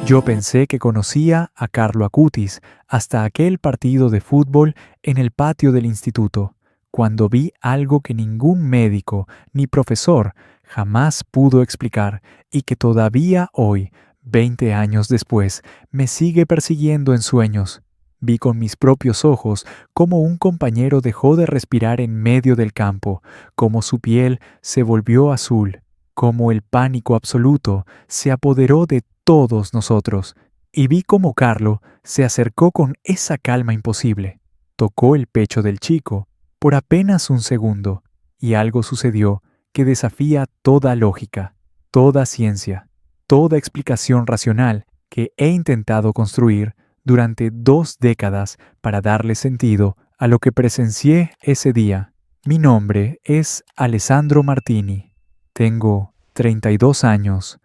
Yo pensé que conocía a Carlo Acutis hasta aquel partido de fútbol en el patio del instituto, cuando vi algo que ningún médico ni profesor jamás pudo explicar y que todavía hoy, 20 años después, me sigue persiguiendo en sueños. Vi con mis propios ojos cómo un compañero dejó de respirar en medio del campo, cómo su piel se volvió azul, cómo el pánico absoluto se apoderó de todos nosotros, y vi cómo Carlo se acercó con esa calma imposible. Tocó el pecho del chico por apenas un segundo, y algo sucedió que desafía toda lógica, toda ciencia, toda explicación racional que he intentado construir durante 2 décadas para darle sentido a lo que presencié ese día. Mi nombre es Alessandro Martini. Tengo 32 años.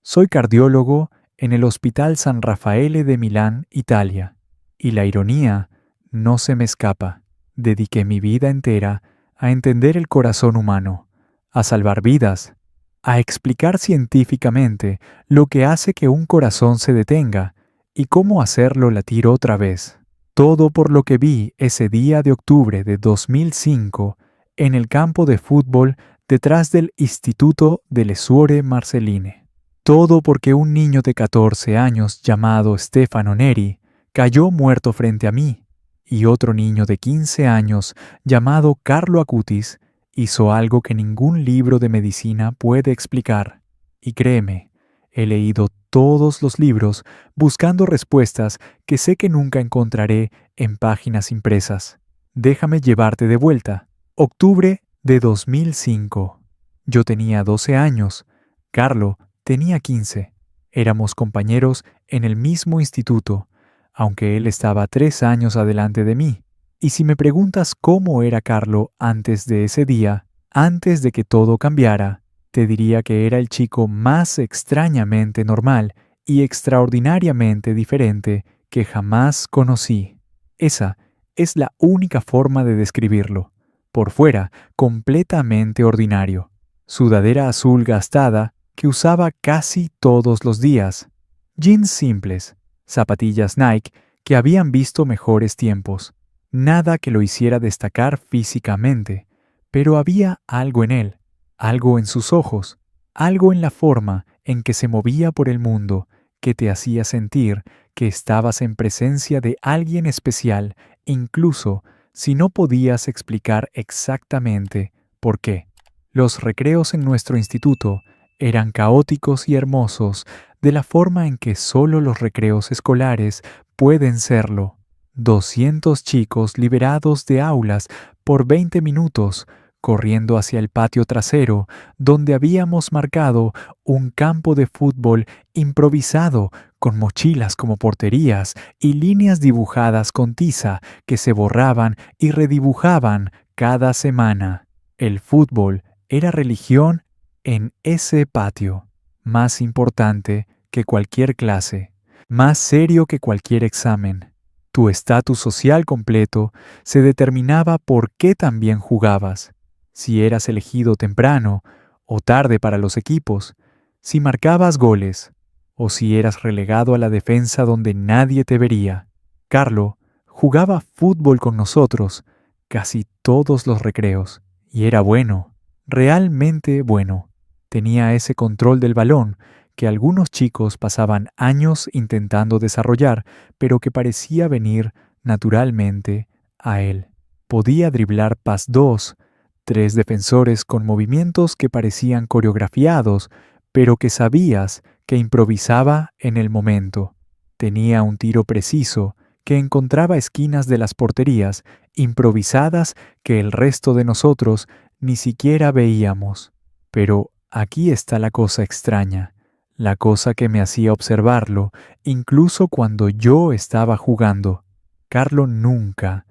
Soy cardiólogo en el Hospital San Raffaele de Milán, Italia. Y la ironía no se me escapa. Dediqué mi vida entera a entender el corazón humano, a salvar vidas, a explicar científicamente lo que hace que un corazón se detenga y cómo hacerlo latir otra vez. Todo por lo que vi ese día de octubre de 2005 en el campo de fútbol detrás del Istituto delle Suore Marcelline. Todo porque un niño de 14 años llamado Stefano Neri cayó muerto frente a mí, y otro niño de 15 años llamado Carlo Acutis hizo algo que ningún libro de medicina puede explicar. Y créeme, he leído todos los libros buscando respuestas que sé que nunca encontraré en páginas impresas. Déjame llevarte de vuelta. Octubre de 2005. Yo tenía 12 años. Carlo tenía 15. Éramos compañeros en el mismo instituto, aunque él estaba 3 años adelante de mí. Y si me preguntas cómo era Carlo antes de ese día, antes de que todo cambiara, te diría que era el chico más extrañamente normal y extraordinariamente diferente que jamás conocí. Esa es la única forma de describirlo. Por fuera, completamente ordinario. Sudadera azul gastada que usaba casi todos los días. Jeans simples, zapatillas Nike que habían visto mejores tiempos. Nada que lo hiciera destacar físicamente, pero había algo en él, algo en sus ojos, algo en la forma en que se movía por el mundo que te hacía sentir que estabas en presencia de alguien especial, incluso si no podías explicar exactamente por qué. Los recreos en nuestro instituto eran caóticos y hermosos de la forma en que solo los recreos escolares pueden serlo. 200 chicos liberados de aulas por 20 minutos, corriendo hacia el patio trasero, donde habíamos marcado un campo de fútbol improvisado, con mochilas como porterías y líneas dibujadas con tiza que se borraban y redibujaban cada semana. El fútbol era religión en ese patio, más importante que cualquier clase, más serio que cualquier examen. Tu estatus social completo se determinaba por qué también jugabas, si eras elegido temprano o tarde para los equipos, si marcabas goles o si eras relegado a la defensa donde nadie te vería. Carlo jugaba fútbol con nosotros casi todos los recreos y era bueno, realmente bueno. Tenía ese control del balón que algunos chicos pasaban años intentando desarrollar, pero que parecía venir naturalmente a él. Podía driblar pas 2, 3 defensores con movimientos que parecían coreografiados, pero que sabías que improvisaba en el momento. Tenía un tiro preciso que encontraba esquinas de las porterías improvisadas que el resto de nosotros ni siquiera veíamos. Pero aquí está la cosa extraña. La cosa que me hacía observarlo, incluso cuando yo estaba jugando. Carlo nunca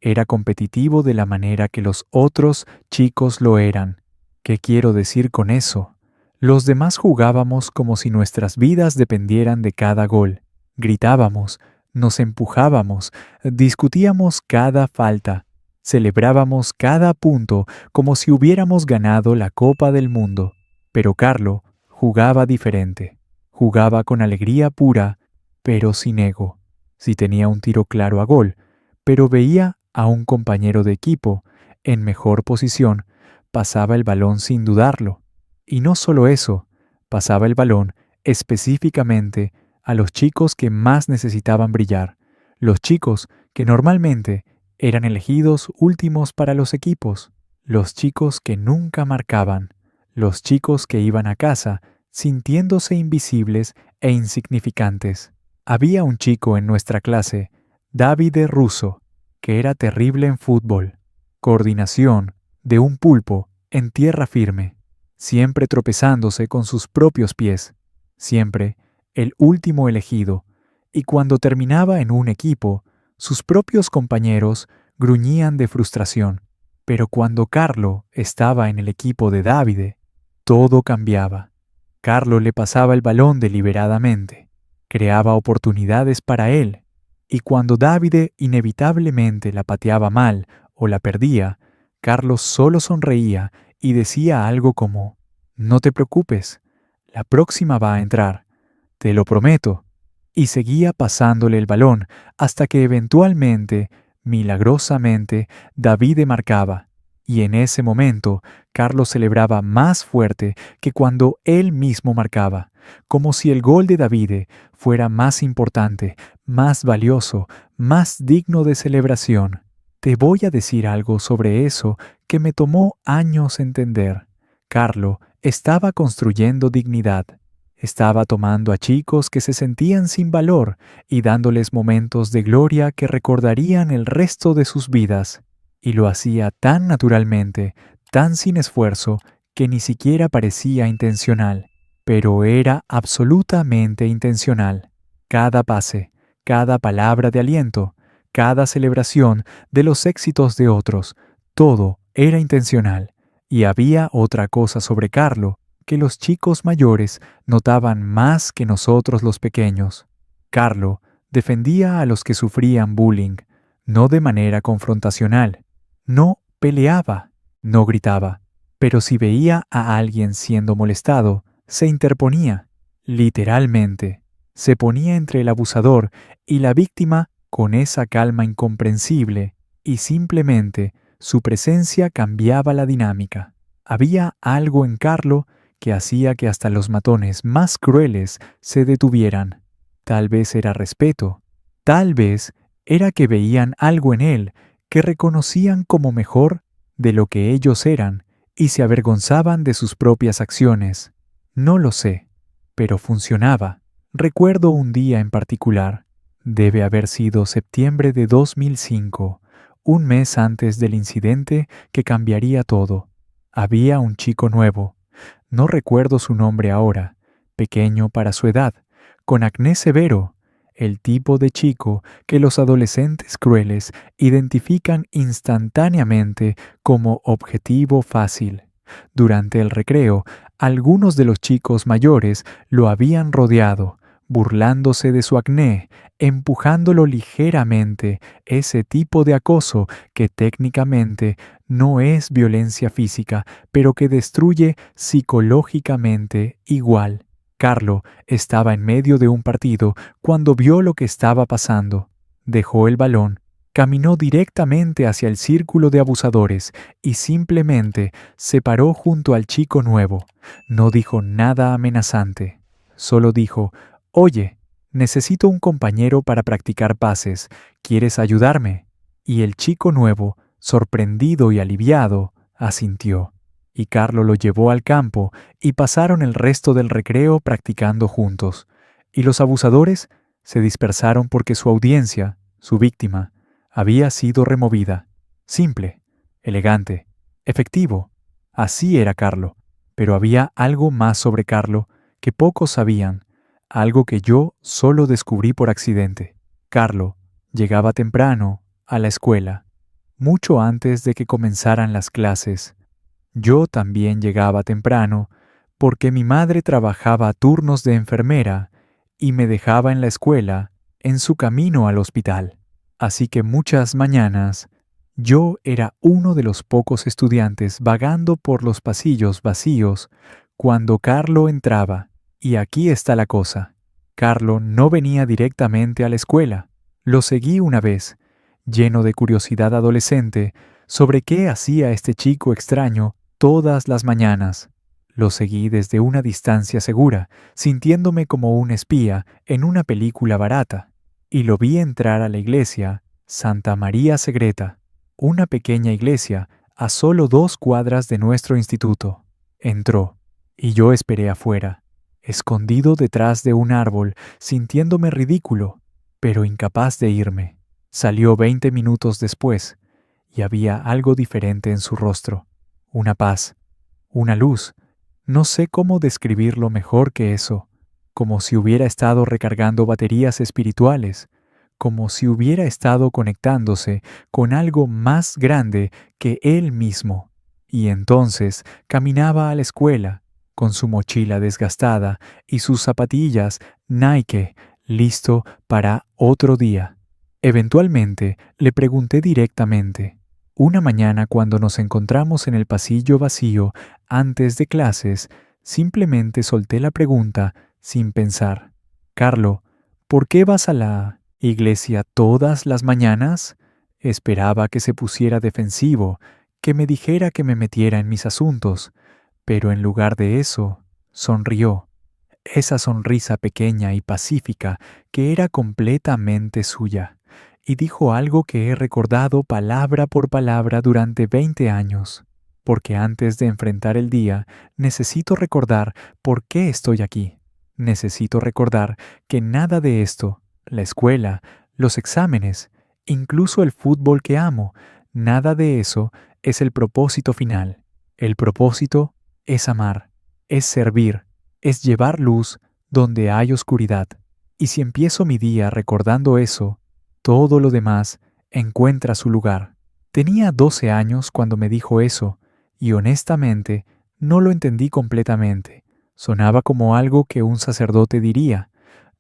era competitivo de la manera que los otros chicos lo eran. ¿Qué quiero decir con eso? Los demás jugábamos como si nuestras vidas dependieran de cada gol. Gritábamos, nos empujábamos, discutíamos cada falta, celebrábamos cada punto como si hubiéramos ganado la Copa del Mundo. Pero Carlo jugaba diferente. Jugaba con alegría pura, pero sin ego. Si tenía un tiro claro a gol, pero veía a un compañero de equipo en mejor posición, pasaba el balón sin dudarlo. Y no solo eso, pasaba el balón específicamente a los chicos que más necesitaban brillar, los chicos que normalmente eran elegidos últimos para los equipos, los chicos que nunca marcaban, los chicos que iban a casa sintiéndose invisibles e insignificantes. Había un chico en nuestra clase, Davide Russo, que era terrible en fútbol, coordinación de un pulpo en tierra firme, siempre tropezándose con sus propios pies, siempre el último elegido, y cuando terminaba en un equipo, sus propios compañeros gruñían de frustración. Pero cuando Carlo estaba en el equipo de Davide, todo cambiaba. Carlo le pasaba el balón deliberadamente, creaba oportunidades para él, y cuando Davide inevitablemente la pateaba mal o la perdía, Carlos solo sonreía y decía algo como: «No te preocupes, la próxima va a entrar, te lo prometo», y seguía pasándole el balón hasta que eventualmente, milagrosamente, Davide marcaba, y en ese momento Carlos celebraba más fuerte que cuando él mismo marcaba, como si el gol de Davide fuera más importante, más valioso, más digno de celebración. Te voy a decir algo sobre eso que me tomó años entender. Carlo estaba construyendo dignidad. Estaba tomando a chicos que se sentían sin valor y dándoles momentos de gloria que recordarían el resto de sus vidas. Y lo hacía tan naturalmente, tan sin esfuerzo, que ni siquiera parecía intencional. Pero era absolutamente intencional. Cada pase, cada palabra de aliento, cada celebración de los éxitos de otros, todo era intencional. Y había otra cosa sobre Carlo que los chicos mayores notaban más que nosotros los pequeños. Carlo defendía a los que sufrían bullying, no de manera confrontacional. No peleaba, no gritaba, pero si veía a alguien siendo molestado, se interponía, literalmente. Se ponía entre el abusador y la víctima con esa calma incomprensible, y simplemente su presencia cambiaba la dinámica. Había algo en Carlo que hacía que hasta los matones más crueles se detuvieran. Tal vez era respeto, tal vez era que veían algo en él que reconocían como mejor de lo que ellos eran y se avergonzaban de sus propias acciones. No lo sé, pero funcionaba. Recuerdo un día en particular. Debe haber sido septiembre de 2005, un mes antes del incidente que cambiaría todo. Había un chico nuevo. No recuerdo su nombre ahora, pequeño para su edad, con acné severo, el tipo de chico que los adolescentes crueles identifican instantáneamente como objetivo fácil. Durante el recreo, algunos de los chicos mayores lo habían rodeado, burlándose de su acné, empujándolo ligeramente, ese tipo de acoso que técnicamente no es violencia física, pero que destruye psicológicamente igual. Carlo estaba en medio de un partido cuando vio lo que estaba pasando. Dejó el balón, caminó directamente hacia el círculo de abusadores y simplemente se paró junto al chico nuevo. No dijo nada amenazante, solo dijo: «Oye, necesito un compañero para practicar pases. ¿Quieres ayudarme?». Y el chico nuevo, sorprendido y aliviado, asintió. Y Carlo lo llevó al campo y pasaron el resto del recreo practicando juntos. Y los abusadores se dispersaron porque su audiencia, su víctima, había sido removida. Simple, elegante, efectivo. Así era Carlo. Pero había algo más sobre Carlo que pocos sabían, algo que yo solo descubrí por accidente. Carlo llegaba temprano a la escuela, mucho antes de que comenzaran las clases. Yo también llegaba temprano porque mi madre trabajaba turnos de enfermera y me dejaba en la escuela en su camino al hospital. Así que muchas mañanas yo era uno de los pocos estudiantes vagando por los pasillos vacíos cuando Carlo entraba, Y aquí está la cosa. Carlo no venía directamente a la escuela. Lo seguí una vez, lleno de curiosidad adolescente, sobre qué hacía este chico extraño todas las mañanas. Lo seguí desde una distancia segura, sintiéndome como un espía en una película barata, y lo vi entrar a la iglesia Santa María Segreta, una pequeña iglesia a solo 2 cuadras de nuestro instituto. Entró, y yo esperé afuera, escondido detrás de un árbol, sintiéndome ridículo, pero incapaz de irme. Salió 20 minutos después, y había algo diferente en su rostro, una paz, una luz. No sé cómo describirlo mejor que eso, como si hubiera estado recargando baterías espirituales, como si hubiera estado conectándose con algo más grande que él mismo. Y entonces caminaba a la escuela, con su mochila desgastada y sus zapatillas Nike, listo para otro día. Eventualmente le pregunté directamente. Una mañana cuando nos encontramos en el pasillo vacío antes de clases, simplemente solté la pregunta sin pensar. Carlo, ¿por qué vas a la iglesia todas las mañanas? Esperaba que se pusiera defensivo, que me dijera que me metiera en mis asuntos, pero en lugar de eso, sonrió. Esa sonrisa pequeña y pacífica que era completamente suya, y dijo algo que he recordado palabra por palabra durante 20 años, porque antes de enfrentar el día, necesito recordar por qué estoy aquí. Necesito recordar que nada de esto, la escuela, los exámenes, incluso el fútbol que amo, nada de eso es el propósito final. El propósito es amar, es servir, es llevar luz donde hay oscuridad. Y si empiezo mi día recordando eso, todo lo demás encuentra su lugar. Tenía 12 años cuando me dijo eso, y honestamente no lo entendí completamente. Sonaba como algo que un sacerdote diría,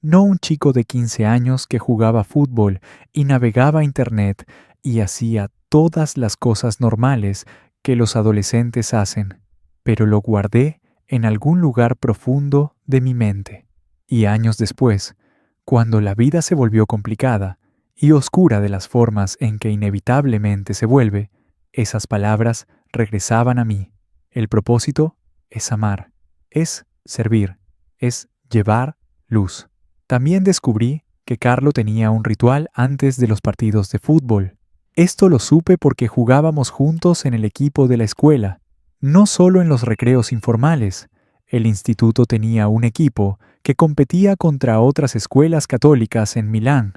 no un chico de 15 años que jugaba fútbol y navegaba Internet y hacía todas las cosas normales que los adolescentes hacen, pero lo guardé en algún lugar profundo de mi mente. Y años después, cuando la vida se volvió complicada y oscura de las formas en que inevitablemente se vuelve, esas palabras regresaban a mí. El propósito es amar, es servir, es llevar luz. También descubrí que Carlo tenía un ritual antes de los partidos de fútbol. Esto lo supe porque jugábamos juntos en el equipo de la escuela, no solo en los recreos informales. El instituto tenía un equipo que competía contra otras escuelas católicas en Milán.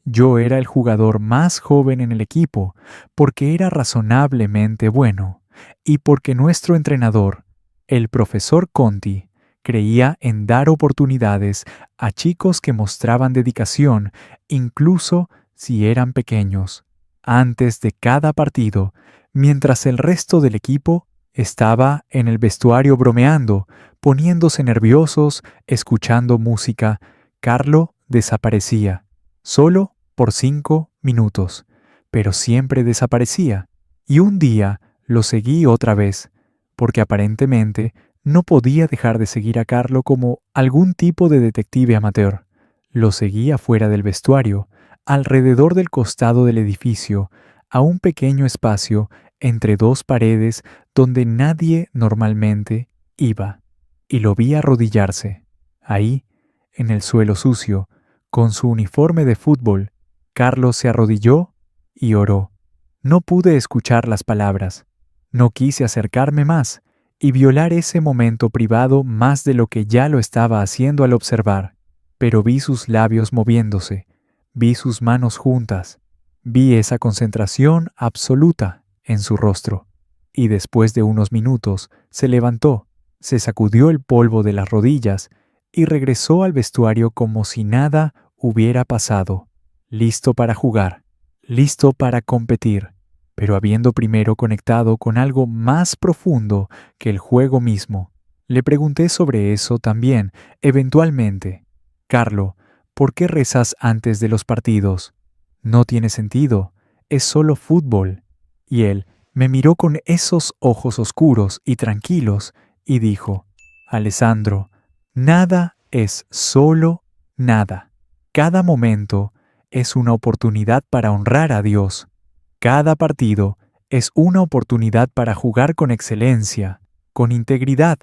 Yo era el jugador más joven en el equipo, porque era razonablemente bueno, y porque nuestro entrenador, el profesor Conti, creía en dar oportunidades a chicos que mostraban dedicación, incluso si eran pequeños. Antes de cada partido, mientras el resto del equipo estaba en el vestuario bromeando, poniéndose nerviosos, escuchando música, Carlo desaparecía, solo por 5 minutos, pero siempre desaparecía. Y un día lo seguí otra vez, porque aparentemente no podía dejar de seguir a Carlo como algún tipo de detective amateur. Lo seguía fuera del vestuario, alrededor del costado del edificio, a un pequeño espacio entre 2 paredes donde nadie normalmente iba. Y lo vi arrodillarse, ahí, en el suelo sucio, con su uniforme de fútbol. Carlos se arrodilló y oró. No pude escuchar las palabras. No quise acercarme más y violar ese momento privado más de lo que ya lo estaba haciendo al observar. Pero vi sus labios moviéndose, vi sus manos juntas, vi esa concentración absoluta en su rostro. Y después de unos minutos se levantó, se sacudió el polvo de las rodillas y regresó al vestuario como si nada hubiera pasado, listo para jugar, listo para competir, pero habiendo primero conectado con algo más profundo que el juego mismo. Le pregunté sobre eso también, eventualmente. Carlo, ¿por qué rezas antes de los partidos? No tiene sentido, es solo fútbol. Y él me miró con esos ojos oscuros y tranquilos y dijo, Alessandro, Nada es solo nada. Cada momento es una oportunidad para honrar a Dios. Cada partido es una oportunidad para jugar con excelencia, con integridad,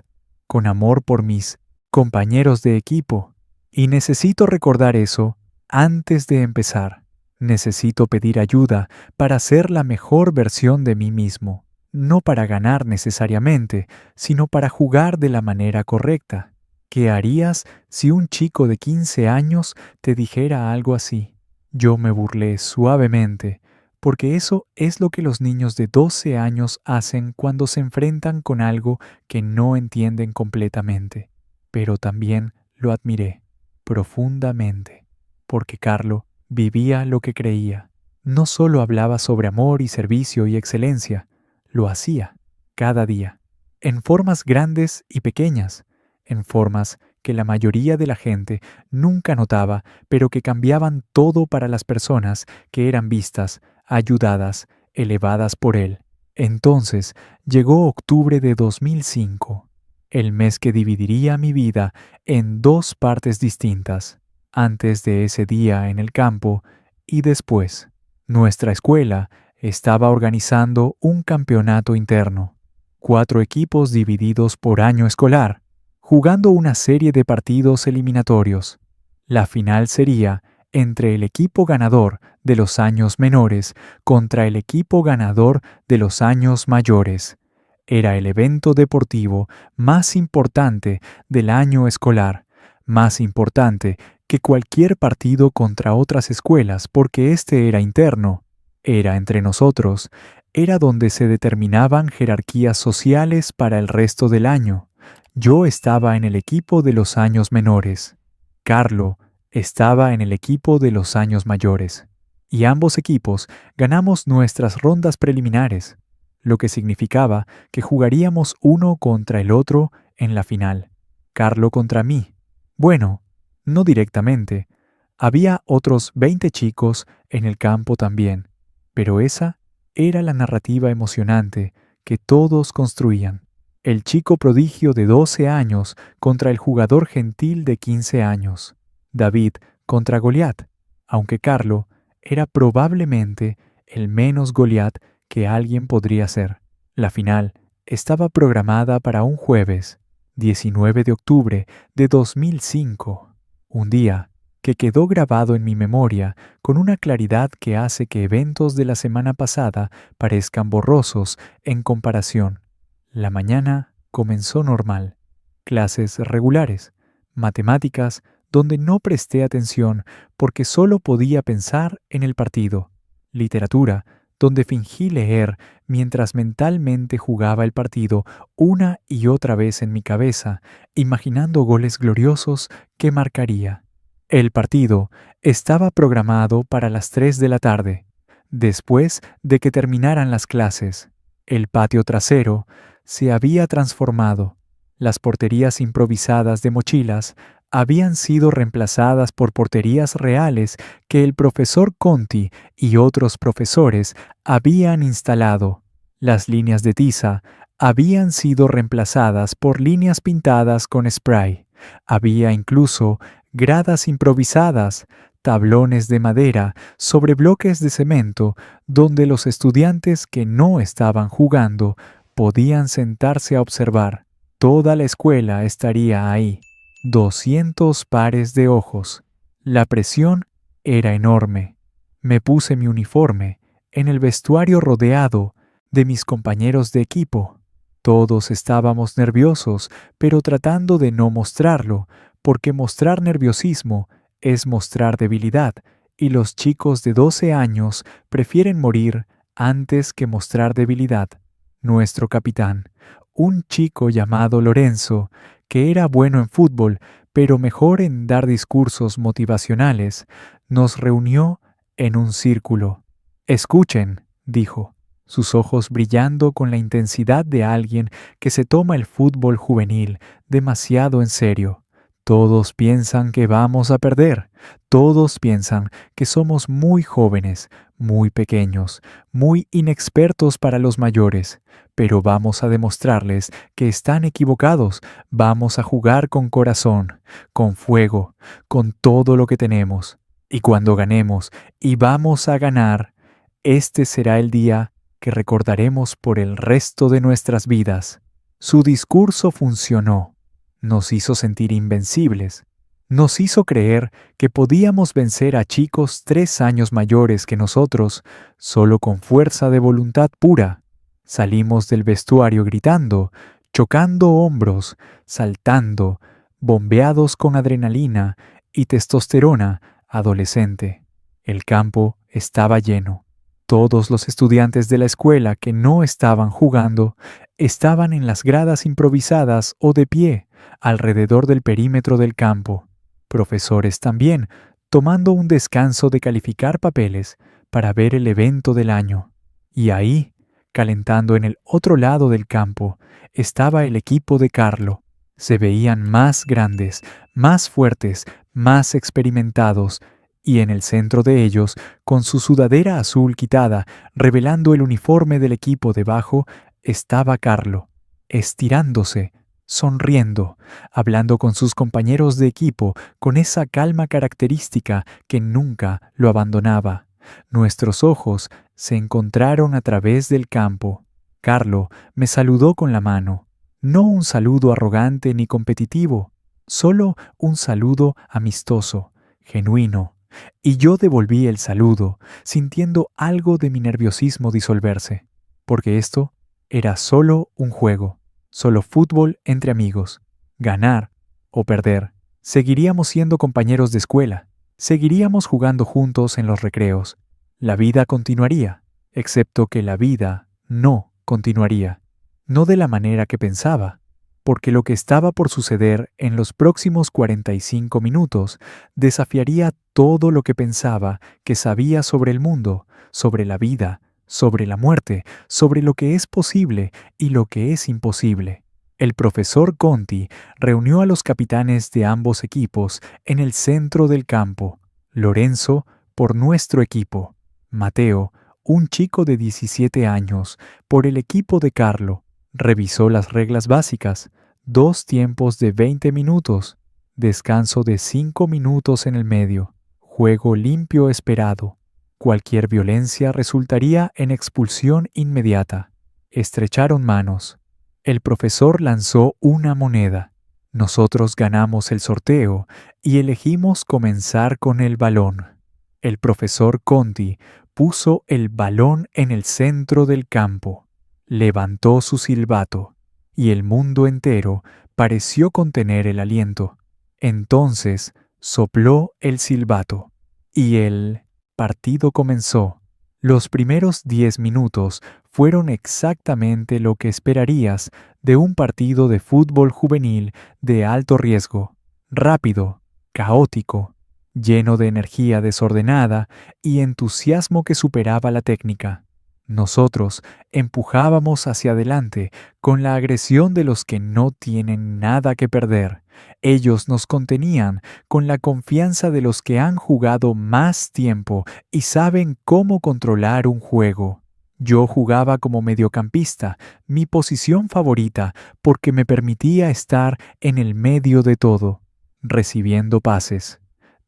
con amor por mis compañeros de equipo. Y necesito recordar eso antes de empezar. Necesito pedir ayuda para ser la mejor versión de mí mismo, no para ganar necesariamente, sino para jugar de la manera correcta. ¿Qué harías si un chico de 15 años te dijera algo así? Yo me burlé suavemente, porque eso es lo que los niños de 12 años hacen cuando se enfrentan con algo que no entienden completamente. Pero también lo admiré profundamente, porque Carlo vivía lo que creía. No solo hablaba sobre amor y servicio y excelencia, lo hacía cada día, en formas grandes y pequeñas, en formas que la mayoría de la gente nunca notaba, pero que cambiaban todo para las personas que eran vistas, ayudadas, elevadas por él. Entonces llegó octubre de 2005, el mes que dividiría mi vida en dos partes distintas, antes de ese día en el campo y después. Nuestra escuela estaba organizando un campeonato interno, 4 equipos divididos por año escolar, jugando una serie de partidos eliminatorios. La final sería entre el equipo ganador de los años menores contra el equipo ganador de los años mayores. Era el evento deportivo más importante del año escolar, más importante que cualquier partido contra otras escuelas porque este era interno, era entre nosotros, era donde se determinaban jerarquías sociales para el resto del año. Yo estaba en el equipo de los años menores. Carlo estaba en el equipo de los años mayores. Y ambos equipos ganamos nuestras rondas preliminares, lo que significaba que jugaríamos uno contra el otro en la final. Carlo contra mí. Bueno, no directamente. Había otros 20 chicos en el campo también, pero esa era la narrativa emocionante que todos construían. El chico prodigio de 12 años contra el jugador gentil de 15 años. David contra Goliat, aunque Carlo era probablemente el menos Goliat que alguien podría ser. La final estaba programada para un jueves, 19 de octubre de 2005, un día que quedó grabado en mi memoria con una claridad que hace que eventos de la semana pasada parezcan borrosos en comparación. La mañana comenzó normal, clases regulares, matemáticas donde no presté atención porque solo podía pensar en el partido, literatura donde fingí leer mientras mentalmente jugaba el partido una y otra vez en mi cabeza, imaginando goles gloriosos que marcaría. El partido estaba programado para las 3 de la tarde, después de que terminaran las clases. El patio trasero se había transformado. Las porterías improvisadas de mochilas habían sido reemplazadas por porterías reales que el profesor Conti y otros profesores habían instalado. Las líneas de tiza habían sido reemplazadas por líneas pintadas con spray. Había incluso gradas improvisadas, tablones de madera sobre bloques de cemento donde los estudiantes que no estaban jugando podían sentarse a observar. Toda la escuela estaría ahí. 200 pares de ojos. La presión era enorme. Me puse mi uniforme en el vestuario rodeado de mis compañeros de equipo. Todos estábamos nerviosos, pero tratando de no mostrarlo, porque mostrar nerviosismo es mostrar debilidad, y los chicos de 12 años prefieren morir antes que mostrar debilidad. Nuestro capitán, un chico llamado Lorenzo, que era bueno en fútbol, pero mejor en dar discursos motivacionales, nos reunió en un círculo. «Escuchen», dijo, sus ojos brillando con la intensidad de alguien que se toma el fútbol juvenil demasiado en serio. Todos piensan que vamos a perder. Todos piensan que somos muy jóvenes, muy pequeños, muy inexpertos para los mayores. Pero vamos a demostrarles que están equivocados. Vamos a jugar con corazón, con fuego, con todo lo que tenemos. Y cuando ganemos, y vamos a ganar, este será el día que recordaremos por el resto de nuestras vidas. Su discurso funcionó. Nos hizo sentir invencibles. Nos hizo creer que podíamos vencer a chicos 3 años mayores que nosotros, solo con fuerza de voluntad pura. Salimos del vestuario gritando, chocando hombros, saltando, bombeados con adrenalina y testosterona adolescente. El campo estaba lleno. Todos los estudiantes de la escuela que no estaban jugando estaban en las gradas improvisadas o de pie alrededor del perímetro del campo. Profesores también, tomando un descanso de calificar papeles para ver el evento del año. Y ahí, calentando en el otro lado del campo, estaba el equipo de Carlo. Se veían más grandes, más fuertes, más experimentados, y en el centro de ellos, con su sudadera azul quitada, revelando el uniforme del equipo debajo, estaba Carlo, estirándose, sonriendo, hablando con sus compañeros de equipo con esa calma característica que nunca lo abandonaba. Nuestros ojos se encontraron a través del campo. Carlo me saludó con la mano. No un saludo arrogante ni competitivo, solo un saludo amistoso, genuino. Y yo devolví el saludo, sintiendo algo de mi nerviosismo disolverse, porque esto era solo un juego, solo fútbol entre amigos. Ganar o perder. Seguiríamos siendo compañeros de escuela, seguiríamos jugando juntos en los recreos. La vida continuaría, excepto que la vida no continuaría. No de la manera que pensaba, porque lo que estaba por suceder en los próximos 45 minutos desafiaría todo lo que pensaba que sabía sobre el mundo, sobre la vida, sobre la muerte, sobre lo que es posible y lo que es imposible. El profesor Conti reunió a los capitanes de ambos equipos en el centro del campo. Lorenzo, por nuestro equipo. Mateo, un chico de 17 años, por el equipo de Carlo. Revisó las reglas básicas, 2 tiempos de 20 minutos, descanso de 5 minutos en el medio, juego limpio esperado. Cualquier violencia resultaría en expulsión inmediata. Estrecharon manos. El profesor lanzó una moneda. Nosotros ganamos el sorteo y elegimos comenzar con el balón. El profesor Conti puso el balón en el centro del campo. Levantó su silbato, y el mundo entero pareció contener el aliento. Entonces sopló el silbato, y el partido comenzó. Los primeros 10 minutos fueron exactamente lo que esperarías de un partido de fútbol juvenil de alto riesgo, rápido, caótico, lleno de energía desordenada y entusiasmo que superaba la técnica. Nosotros empujábamos hacia adelante con la agresión de los que no tienen nada que perder. Ellos nos contenían con la confianza de los que han jugado más tiempo y saben cómo controlar un juego. Yo jugaba como mediocampista, mi posición favorita, porque me permitía estar en el medio de todo, recibiendo pases,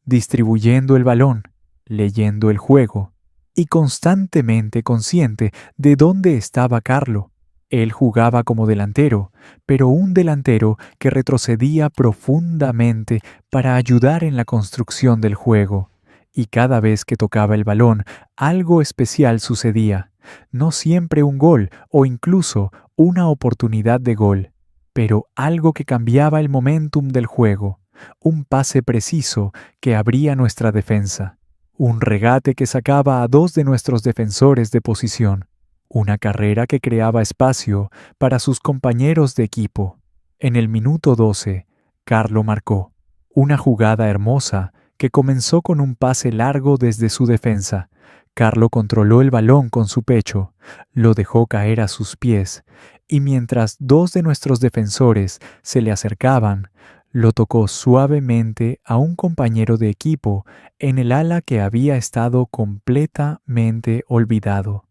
distribuyendo el balón, leyendo el juego, y constantemente consciente de dónde estaba Carlo. Él jugaba como delantero, pero un delantero que retrocedía profundamente para ayudar en la construcción del juego. Y cada vez que tocaba el balón, algo especial sucedía. No siempre un gol o incluso una oportunidad de gol, pero algo que cambiaba el momentum del juego. Un pase preciso que abría nuestra defensa. Un regate que sacaba a 2 de nuestros defensores de posición. Una carrera que creaba espacio para sus compañeros de equipo. En el minuto 12, Carlo marcó. Una jugada hermosa que comenzó con un pase largo desde su defensa. Carlo controló el balón con su pecho, lo dejó caer a sus pies, y mientras 2 de nuestros defensores se le acercaban, Lo tocó suavemente a un compañero de equipo en el ala que había estado completamente olvidado.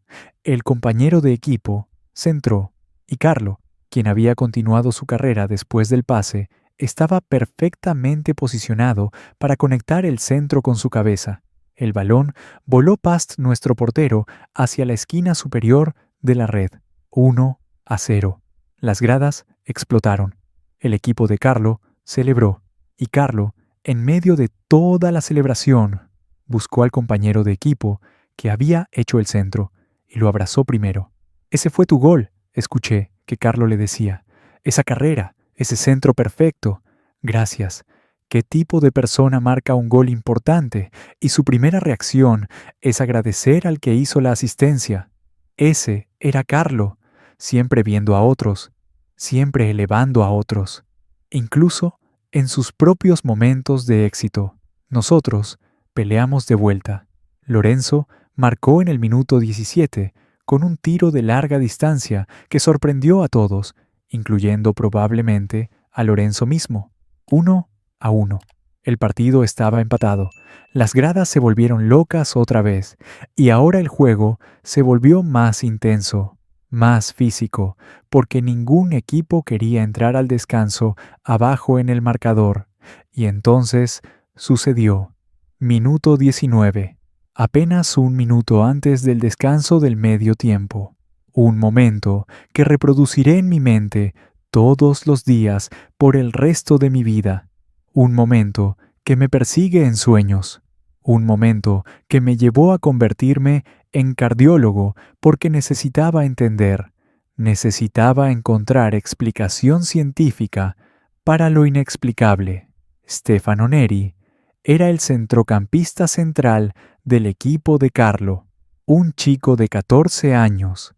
El compañero de equipo centró y Carlo, quien había continuado su carrera después del pase, estaba perfectamente posicionado para conectar el centro con su cabeza. El balón voló past nuestro portero hacia la esquina superior de la red. 1-0. Las gradas explotaron. El equipo de Carlo celebró, y Carlo, en medio de toda la celebración, buscó al compañero de equipo que había hecho el centro y lo abrazó primero. «Ese fue tu gol», escuché que Carlo le decía. «Esa carrera, ese centro perfecto. Gracias». ¿Qué tipo de persona marca un gol importante y su primera reacción es agradecer al que hizo la asistencia? Ese era Carlo, siempre viendo a otros, siempre elevando a otros, incluso en sus propios momentos de éxito. Nosotros peleamos de vuelta. Lorenzo marcó en el minuto 17 con un tiro de larga distancia que sorprendió a todos, incluyendo probablemente a Lorenzo mismo. 1-1. El partido estaba empatado. Las gradas se volvieron locas otra vez, y ahora el juego se volvió más intenso, más físico, porque ningún equipo quería entrar al descanso abajo en el marcador. Y entonces sucedió. Minuto 19. Apenas un minuto antes del descanso del medio tiempo. Un momento que reproduciré en mi mente todos los días por el resto de mi vida. Un momento que me persigue en sueños. Un momento que me llevó a convertirme en cardiólogo porque necesitaba entender, necesitaba encontrar explicación científica para lo inexplicable. Stefano Neri era el centrocampista central del equipo de Carlo, un chico de 14 años,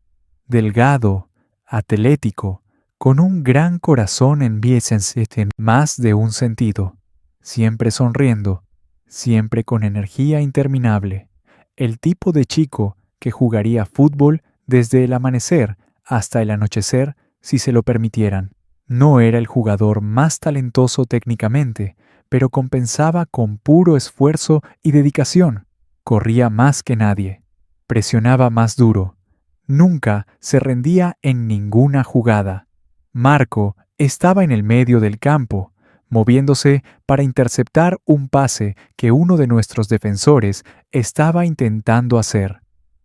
delgado, atlético, con un gran corazón en más de un sentido, siempre sonriendo, siempre con energía interminable, el tipo de chico que jugaría fútbol desde el amanecer hasta el anochecer si se lo permitieran. No era el jugador más talentoso técnicamente, pero compensaba con puro esfuerzo y dedicación. Corría más que nadie, presionaba más duro, nunca se rendía en ninguna jugada. Marco estaba en el medio del campo, moviéndose para interceptar un pase que uno de nuestros defensores estaba intentando hacer.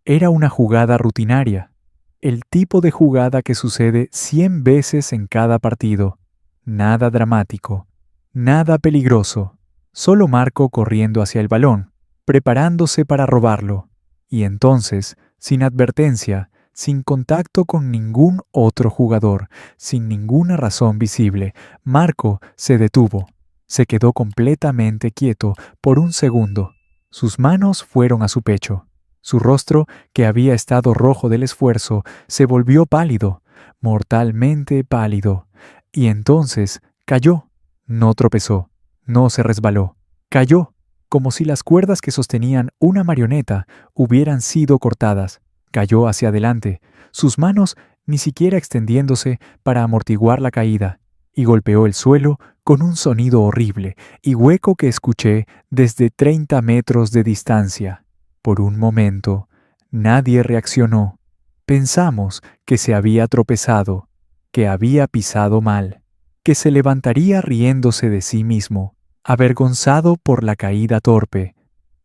Era una jugada rutinaria, el tipo de jugada que sucede 100 veces en cada partido. Nada dramático, nada peligroso, solo Marco corriendo hacia el balón, preparándose para robarlo. Y entonces, sin advertencia, sin contacto con ningún otro jugador, sin ninguna razón visible, Marco se detuvo. Se quedó completamente quieto por un segundo. Sus manos fueron a su pecho. Su rostro, que había estado rojo del esfuerzo, se volvió pálido, mortalmente pálido. Y entonces cayó. No tropezó, no se resbaló. Cayó, como si las cuerdas que sostenían una marioneta hubieran sido cortadas. Cayó hacia adelante, sus manos ni siquiera extendiéndose para amortiguar la caída, y golpeó el suelo con un sonido horrible y hueco que escuché desde 30 metros de distancia. Por un momento, nadie reaccionó. Pensamos que se había tropezado, que había pisado mal, que se levantaría riéndose de sí mismo, avergonzado por la caída torpe,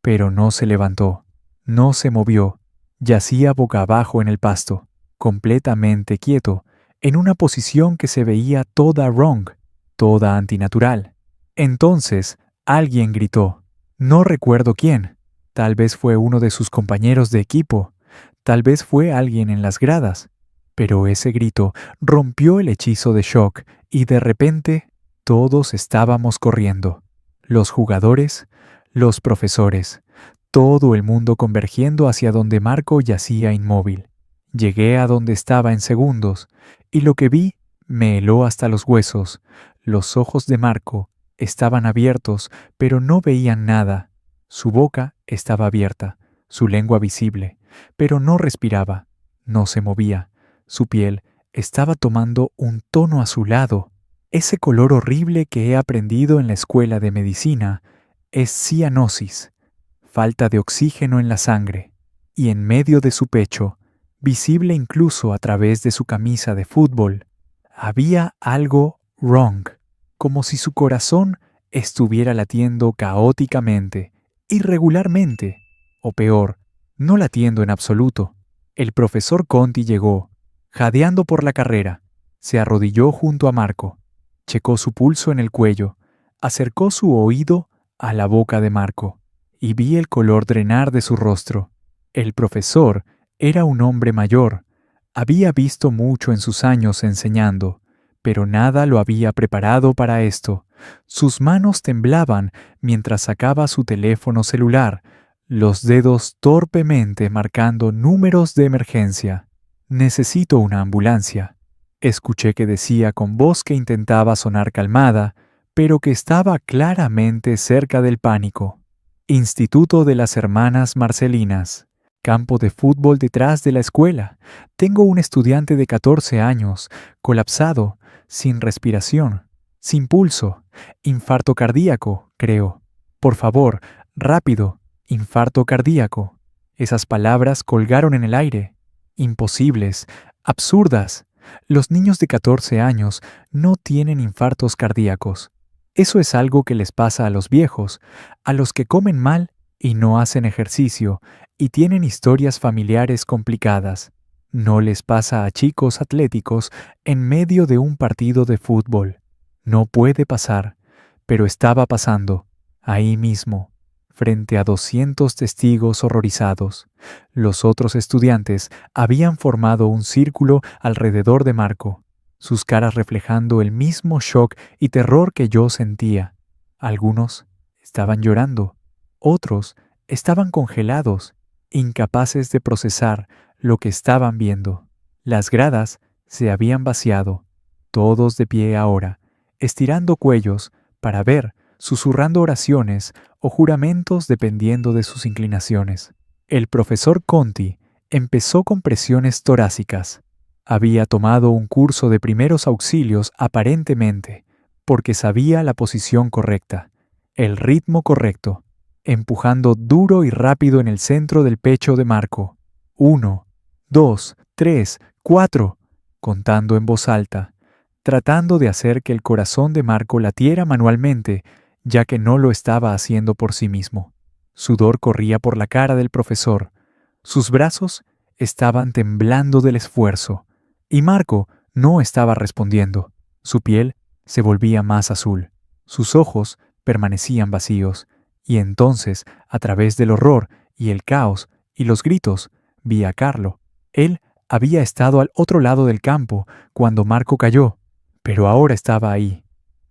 pero no se levantó, no se movió. Yacía boca abajo en el pasto, completamente quieto, en una posición que se veía toda wrong, toda antinatural. Entonces alguien gritó. No recuerdo quién. Tal vez fue uno de sus compañeros de equipo. Tal vez fue alguien en las gradas. Pero ese grito rompió el hechizo de shock y de repente todos estábamos corriendo. Los jugadores, los profesores, todo el mundo convergiendo hacia donde Marco yacía inmóvil. Llegué a donde estaba en segundos, y lo que vi me heló hasta los huesos. Los ojos de Marco estaban abiertos, pero no veían nada. Su boca estaba abierta, su lengua visible, pero no respiraba, no se movía. Su piel estaba tomando un tono azulado. Ese color horrible que he aprendido en la escuela de medicina es cianosis, falta de oxígeno en la sangre, y en medio de su pecho, visible incluso a través de su camisa de fútbol, había algo wrong, como si su corazón estuviera latiendo caóticamente, irregularmente, o peor, no latiendo en absoluto. El profesor Conti llegó, jadeando por la carrera, se arrodilló junto a Marco, checó su pulso en el cuello, acercó su oído a la boca de Marco, y vi el color drenar de su rostro. El profesor era un hombre mayor, había visto mucho en sus años enseñando, pero nada lo había preparado para esto. Sus manos temblaban mientras sacaba su teléfono celular, los dedos torpemente marcando números de emergencia. Necesito una ambulancia. Escuché que decía con voz que intentaba sonar calmada, pero que estaba claramente cerca del pánico. Instituto de las Hermanas Marcelinas. Campo de fútbol detrás de la escuela. Tengo un estudiante de 14 años, colapsado, sin respiración, sin pulso, infarto cardíaco, creo. Por favor, rápido, infarto cardíaco. Esas palabras colgaron en el aire. Imposibles, absurdas. Los niños de 14 años no tienen infartos cardíacos. Eso es algo que les pasa a los viejos, a los que comen mal y no hacen ejercicio y tienen historias familiares complicadas. No les pasa a chicos atléticos en medio de un partido de fútbol. No puede pasar, pero estaba pasando, ahí mismo, frente a 200 testigos horrorizados. Los otros estudiantes habían formado un círculo alrededor de Marco, sus caras reflejando el mismo shock y terror que yo sentía. Algunos estaban llorando, otros estaban congelados, incapaces de procesar lo que estaban viendo. Las gradas se habían vaciado, todos de pie ahora, estirando cuellos para ver, susurrando oraciones o juramentos dependiendo de sus inclinaciones. El profesor Conti empezó con presiones torácicas. Había tomado un curso de primeros auxilios aparentemente, porque sabía la posición correcta, el ritmo correcto, empujando duro y rápido en el centro del pecho de Marco. 1, 2, 3, 4, contando en voz alta, tratando de hacer que el corazón de Marco latiera manualmente, ya que no lo estaba haciendo por sí mismo. Sudor corría por la cara del profesor. Sus brazos estaban temblando del esfuerzo, y Marco no estaba respondiendo. Su piel se volvía más azul. Sus ojos permanecían vacíos. Y entonces, a través del horror y el caos y los gritos, vi a Carlo. Él había estado al otro lado del campo cuando Marco cayó, pero ahora estaba ahí,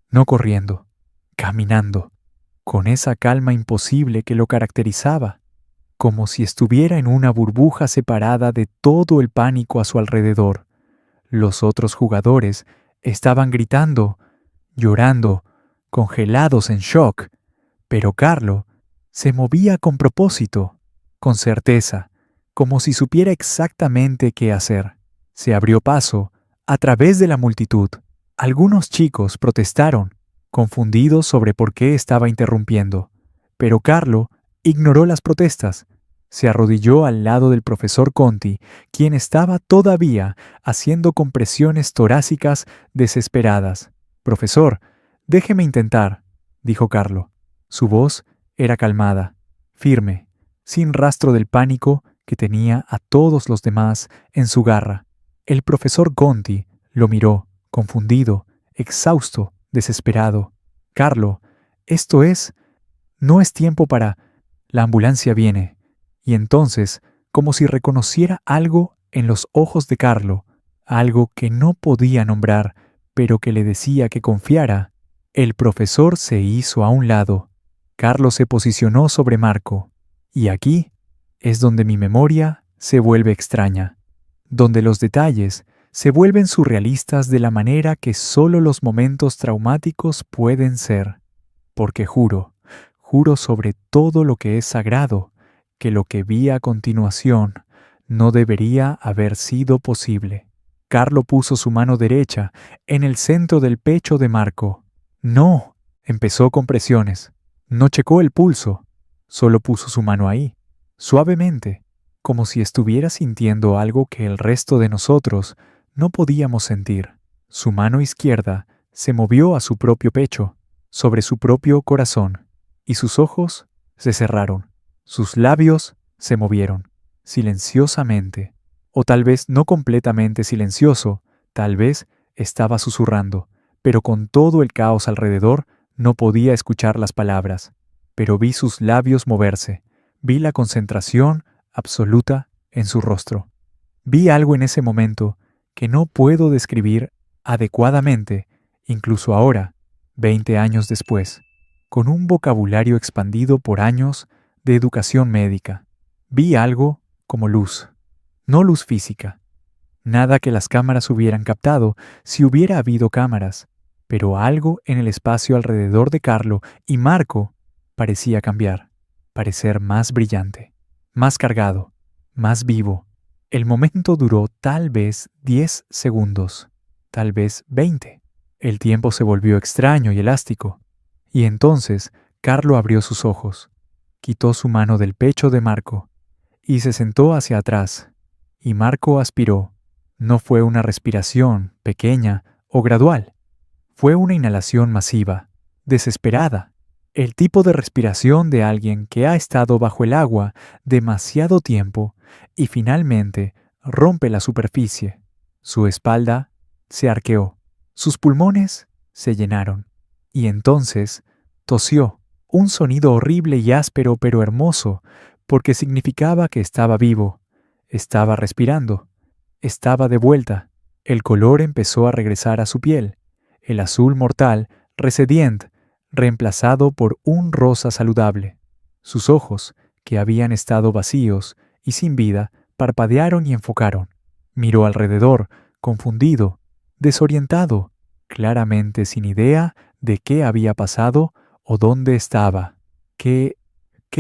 no corriendo, caminando, con esa calma imposible que lo caracterizaba, como si estuviera en una burbuja separada de todo el pánico a su alrededor. Los otros jugadores estaban gritando, llorando, congelados en shock, pero Carlo se movía con propósito, con certeza, como si supiera exactamente qué hacer. Se abrió paso a través de la multitud. Algunos chicos protestaron, confundidos sobre por qué estaba interrumpiendo, pero Carlo ignoró las protestas. Se arrodilló al lado del profesor Conti, quien estaba todavía haciendo compresiones torácicas desesperadas. «Profesor, déjeme intentar», dijo Carlo. Su voz era calmada, firme, sin rastro del pánico que tenía a todos los demás en su garra. El profesor Conti lo miró, confundido, exhausto, desesperado. «Carlo, no es tiempo para... La ambulancia viene». Y entonces, como si reconociera algo en los ojos de Carlo, algo que no podía nombrar, pero que le decía que confiara, el profesor se hizo a un lado. Carlo se posicionó sobre Marco, y aquí es donde mi memoria se vuelve extraña, donde los detalles se vuelven surrealistas de la manera que solo los momentos traumáticos pueden ser. Porque juro sobre todo lo que es sagrado, que lo que vi a continuación no debería haber sido posible. Carlo puso su mano derecha en el centro del pecho de Marco. No, empezó con presiones. No checó el pulso, solo puso su mano ahí, suavemente, como si estuviera sintiendo algo que el resto de nosotros no podíamos sentir. Su mano izquierda se movió a su propio pecho, sobre su propio corazón, y sus ojos se cerraron. Sus labios se movieron, silenciosamente, o tal vez no completamente silencioso, tal vez estaba susurrando, pero con todo el caos alrededor no podía escuchar las palabras. Pero vi sus labios moverse, vi la concentración absoluta en su rostro. Vi algo en ese momento que no puedo describir adecuadamente, incluso ahora, 20 años después, con un vocabulario expandido por años de educación médica. Vi algo como luz, no luz física, nada que las cámaras hubieran captado si hubiera habido cámaras, pero algo en el espacio alrededor de Carlo y Marco parecía cambiar, parecer más brillante, más cargado, más vivo. El momento duró tal vez 10 segundos, tal vez 20. El tiempo se volvió extraño y elástico. Y entonces Carlo abrió sus ojos, quitó su mano del pecho de Marco y se sentó hacia atrás. Y Marco aspiró. No fue una respiración pequeña o gradual. Fue una inhalación masiva, desesperada. El tipo de respiración de alguien que ha estado bajo el agua demasiado tiempo y finalmente rompe la superficie. Su espalda se arqueó, sus pulmones se llenaron, y entonces tosió, un sonido horrible y áspero pero hermoso, porque significaba que estaba vivo, estaba respirando, estaba de vuelta. El color empezó a regresar a su piel, el azul mortal, recediente, reemplazado por un rosa saludable. Sus ojos, que habían estado vacíos y sin vida, parpadearon y enfocaron. Miró alrededor, confundido, desorientado, claramente sin idea de qué había pasado o dónde estaba. ¿Qué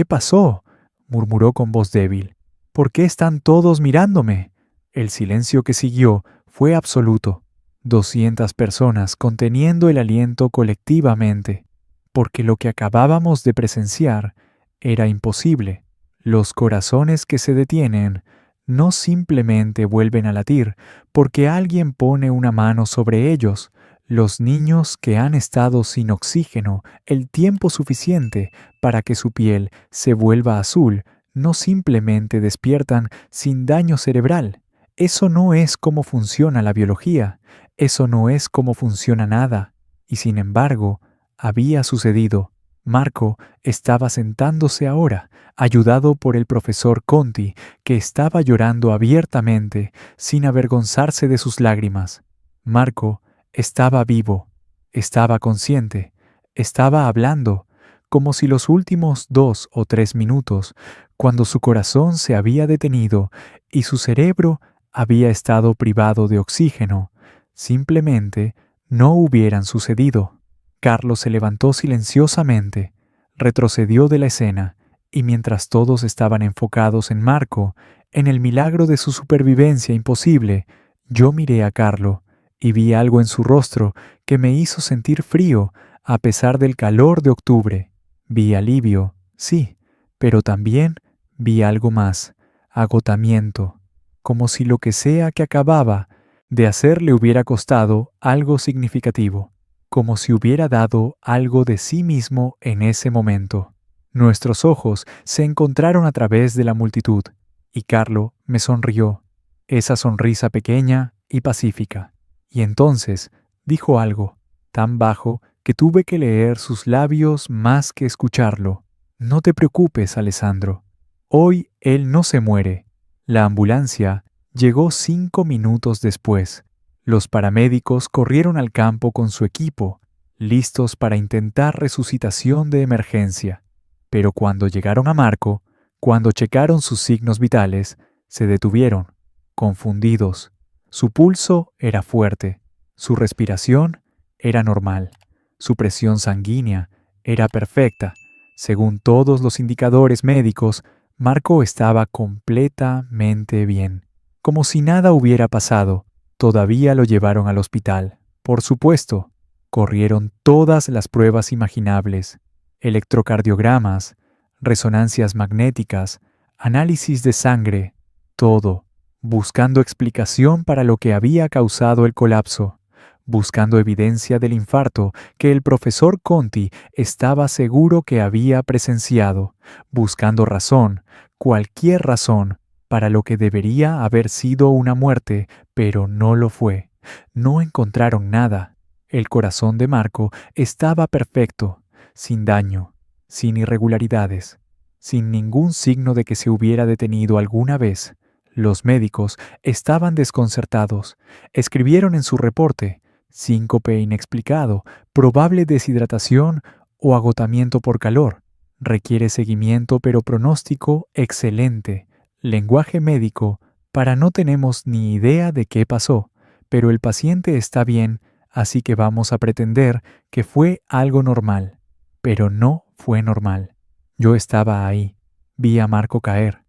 pasó?, murmuró con voz débil. ¿Por qué están todos mirándome? El silencio que siguió fue absoluto. 200 personas conteniendo el aliento colectivamente, porque lo que acabábamos de presenciar era imposible. Los corazones que se detienen no simplemente vuelven a latir porque alguien pone una mano sobre ellos. Los niños que han estado sin oxígeno el tiempo suficiente para que su piel se vuelva azul no simplemente despiertan sin daño cerebral. Eso no es cómo funciona la biología. Eso no es cómo funciona nada. Y sin embargo, había sucedido. Marco estaba sentándose ahora, ayudado por el profesor Conti, que estaba llorando abiertamente, sin avergonzarse de sus lágrimas. Marco estaba vivo, estaba consciente, estaba hablando, como si los últimos 2 o 3 minutos, cuando su corazón se había detenido y su cerebro había estado privado de oxígeno, simplemente no hubieran sucedido. Carlos se levantó silenciosamente, retrocedió de la escena, y mientras todos estaban enfocados en Marco, en el milagro de su supervivencia imposible, yo miré a Carlo y vi algo en su rostro que me hizo sentir frío a pesar del calor de octubre. Vi alivio, sí, pero también vi algo más, agotamiento, como si lo que sea que acababa de hacer le hubiera costado algo significativo, como si hubiera dado algo de sí mismo en ese momento. Nuestros ojos se encontraron a través de la multitud, y Carlo me sonrió, esa sonrisa pequeña y pacífica. Y entonces dijo algo, tan bajo que tuve que leer sus labios más que escucharlo. No te preocupes, Alessandro. Hoy él no se muere. La ambulancia llegó 5 minutos después. Los paramédicos corrieron al campo con su equipo, listos para intentar resucitación de emergencia. Pero cuando llegaron a Marco, cuando checaron sus signos vitales, se detuvieron, confundidos. Su pulso era fuerte, su respiración era normal, su presión sanguínea era perfecta. Según todos los indicadores médicos, Marco estaba completamente bien, como si nada hubiera pasado. Todavía lo llevaron al hospital. Por supuesto, corrieron todas las pruebas imaginables, electrocardiogramas, resonancias magnéticas, análisis de sangre, todo, buscando explicación para lo que había causado el colapso, buscando evidencia del infarto que el profesor Conti estaba seguro que había presenciado, buscando razón, cualquier razón, para lo que debería haber sido una muerte, pero no lo fue. No encontraron nada. El corazón de Marco estaba perfecto, sin daño, sin irregularidades, sin ningún signo de que se hubiera detenido alguna vez. Los médicos estaban desconcertados. Escribieron en su reporte: síncope inexplicado, probable deshidratación o agotamiento por calor. Requiere seguimiento pero pronóstico excelente. Lenguaje médico: para no tenemos ni idea de qué pasó, pero el paciente está bien, así que vamos a pretender que fue algo normal. Pero no fue normal. Yo estaba ahí. Vi a Marco caer.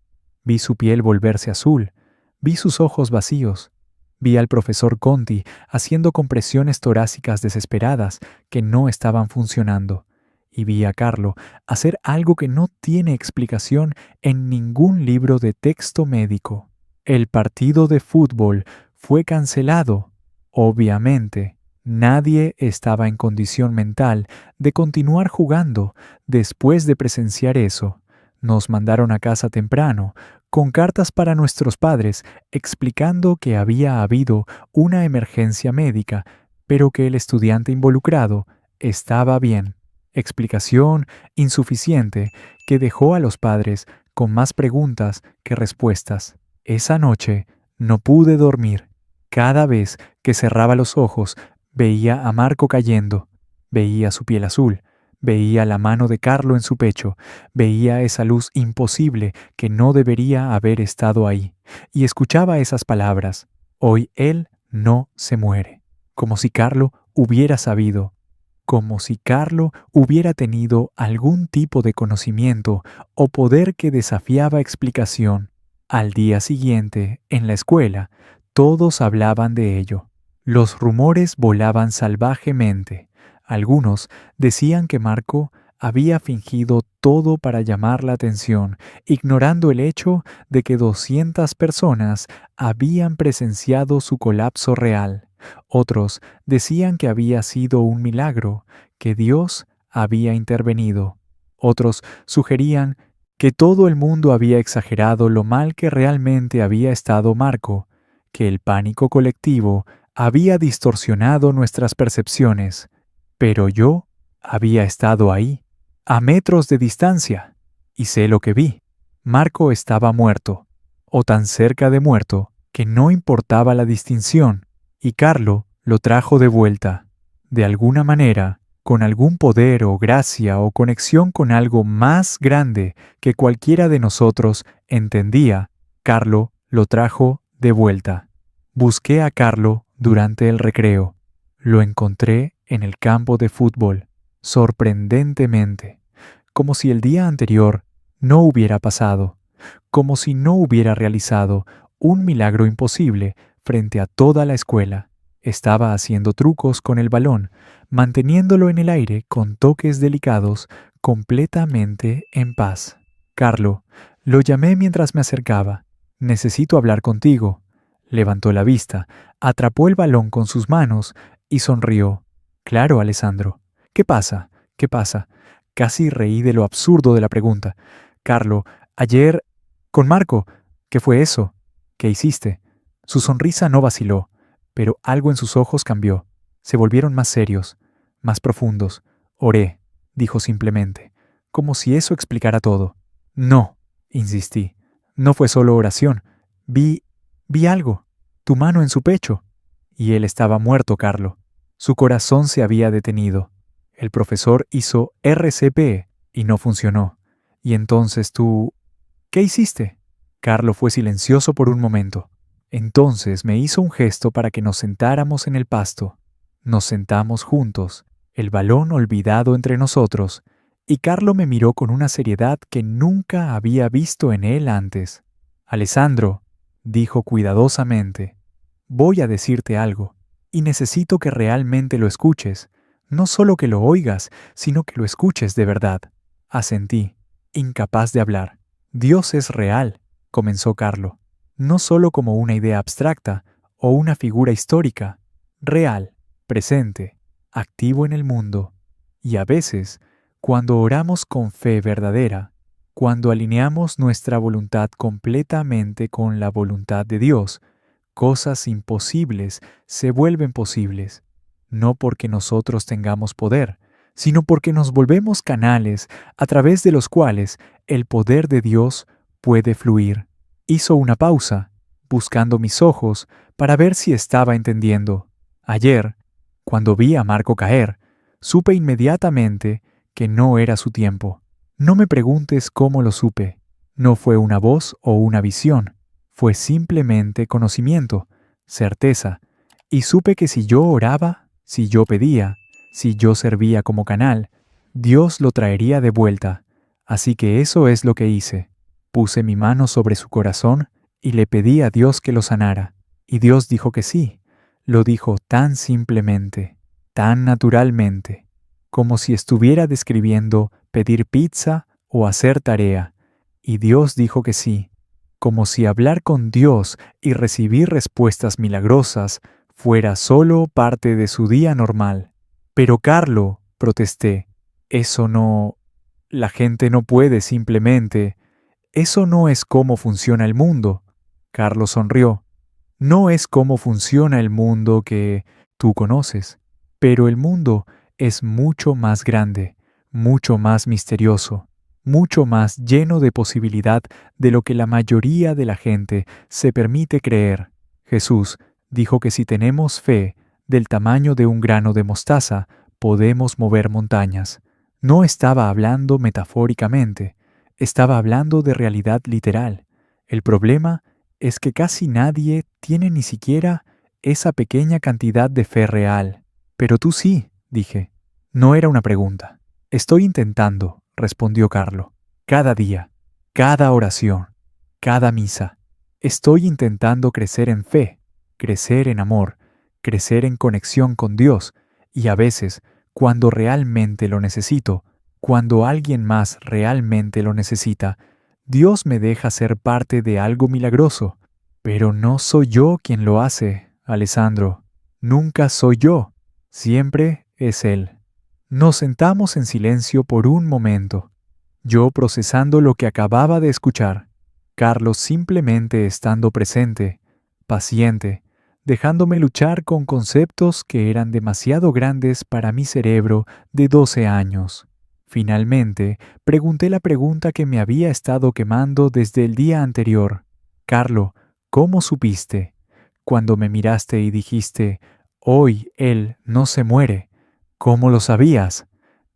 Vi su piel volverse azul. Vi sus ojos vacíos. Vi al profesor Conti haciendo compresiones torácicas desesperadas que no estaban funcionando. Y vi a Carlo hacer algo que no tiene explicación en ningún libro de texto médico. El partido de fútbol fue cancelado. Obviamente, nadie estaba en condición mental de continuar jugando después de presenciar eso. Nos mandaron a casa temprano, con cartas para nuestros padres explicando que había habido una emergencia médica, pero que el estudiante involucrado estaba bien. Explicación insuficiente que dejó a los padres con más preguntas que respuestas. Esa noche no pude dormir. Cada vez que cerraba los ojos, veía a Marco cayendo, veía su piel azul, veía la mano de Carlo en su pecho, veía esa luz imposible que no debería haber estado ahí, y escuchaba esas palabras: hoy él no se muere, como si Carlo hubiera sabido, como si Carlo hubiera tenido algún tipo de conocimiento o poder que desafiaba explicación. Al día siguiente, en la escuela, todos hablaban de ello. Los rumores volaban salvajemente. Algunos decían que Marco había fingido todo para llamar la atención, ignorando el hecho de que 200 personas habían presenciado su colapso real. Otros decían que había sido un milagro, que Dios había intervenido. Otros sugerían que todo el mundo había exagerado lo mal que realmente había estado Marco, que el pánico colectivo había distorsionado nuestras percepciones. Pero yo había estado ahí, a metros de distancia, y sé lo que vi. Marco estaba muerto, o tan cerca de muerto, que no importaba la distinción, y Carlo lo trajo de vuelta. De alguna manera, con algún poder o gracia o conexión con algo más grande que cualquiera de nosotros entendía, Carlo lo trajo de vuelta. Busqué a Carlo durante el recreo. Lo encontré en el campo de fútbol, sorprendentemente, como si el día anterior no hubiera pasado, como si no hubiera realizado un milagro imposible frente a toda la escuela. Estaba haciendo trucos con el balón, manteniéndolo en el aire con toques delicados, completamente en paz. Carlo, lo llamé mientras me acercaba. Necesito hablar contigo. Levantó la vista, atrapó el balón con sus manos y sonrió. Claro, Alessandro. ¿Qué pasa? ¿Qué pasa? Casi reí de lo absurdo de la pregunta. Carlo, ayer... con Marco. ¿Qué fue eso? ¿Qué hiciste? Su sonrisa no vaciló, pero algo en sus ojos cambió. Se volvieron más serios, más profundos. Oré, dijo simplemente, como si eso explicara todo. No, insistí. No fue solo oración. Vi algo. Tu mano en su pecho. Y él estaba muerto, Carlo. Su corazón se había detenido. El profesor hizo RCP y no funcionó. Y entonces tú... ¿Qué hiciste? Carlo fue silencioso por un momento. Entonces me hizo un gesto para que nos sentáramos en el pasto. Nos sentamos juntos, el balón olvidado entre nosotros, y Carlo me miró con una seriedad que nunca había visto en él antes. Alessandro, dijo cuidadosamente, voy a decirte algo, y necesito que realmente lo escuches, no solo que lo oigas, sino que lo escuches de verdad. Asentí, incapaz de hablar. Dios es real, comenzó Carlo, no solo como una idea abstracta o una figura histórica, real, presente, activo en el mundo. Y a veces, cuando oramos con fe verdadera, cuando alineamos nuestra voluntad completamente con la voluntad de Dios, cosas imposibles se vuelven posibles, no porque nosotros tengamos poder, sino porque nos volvemos canales a través de los cuales el poder de Dios puede fluir. Hizo una pausa, buscando mis ojos para ver si estaba entendiendo. Ayer, cuando vi a Marco caer, supe inmediatamente que no era su tiempo. No me preguntes cómo lo supe. No fue una voz o una visión. Fue simplemente conocimiento, certeza, y supe que si yo oraba, si yo pedía, si yo servía como canal, Dios lo traería de vuelta. Así que eso es lo que hice. Puse mi mano sobre su corazón y le pedí a Dios que lo sanara. Y Dios dijo que sí. Lo dijo tan simplemente, tan naturalmente, como si estuviera describiendo pedir pizza o hacer tarea. Y Dios dijo que sí, como si hablar con Dios y recibir respuestas milagrosas fuera solo parte de su día normal. Pero Carlo, protesté, eso no... La gente no puede simplemente... Eso no es cómo funciona el mundo. Carlo sonrió. No es cómo funciona el mundo que tú conoces, pero el mundo es mucho más grande, mucho más misterioso, mucho más lleno de posibilidad de lo que la mayoría de la gente se permite creer. Jesús dijo que si tenemos fe del tamaño de un grano de mostaza, podemos mover montañas. No estaba hablando metafóricamente, estaba hablando de realidad literal. El problema es que casi nadie tiene ni siquiera esa pequeña cantidad de fe real. Pero tú sí, dije. No era una pregunta. Estoy intentando, respondió Carlo. Cada día, cada oración, cada misa. Estoy intentando crecer en fe, crecer en amor, crecer en conexión con Dios, y a veces, cuando realmente lo necesito, cuando alguien más realmente lo necesita, Dios me deja ser parte de algo milagroso. Pero no soy yo quien lo hace, Alessandro. Nunca soy yo. Siempre es Él. Nos sentamos en silencio por un momento, yo procesando lo que acababa de escuchar, Carlos simplemente estando presente, paciente, dejándome luchar con conceptos que eran demasiado grandes para mi cerebro de 12 años. Finalmente, pregunté la pregunta que me había estado quemando desde el día anterior. Carlo, ¿cómo supiste? Cuando me miraste y dijiste, hoy él no se muere. ¿Cómo lo sabías?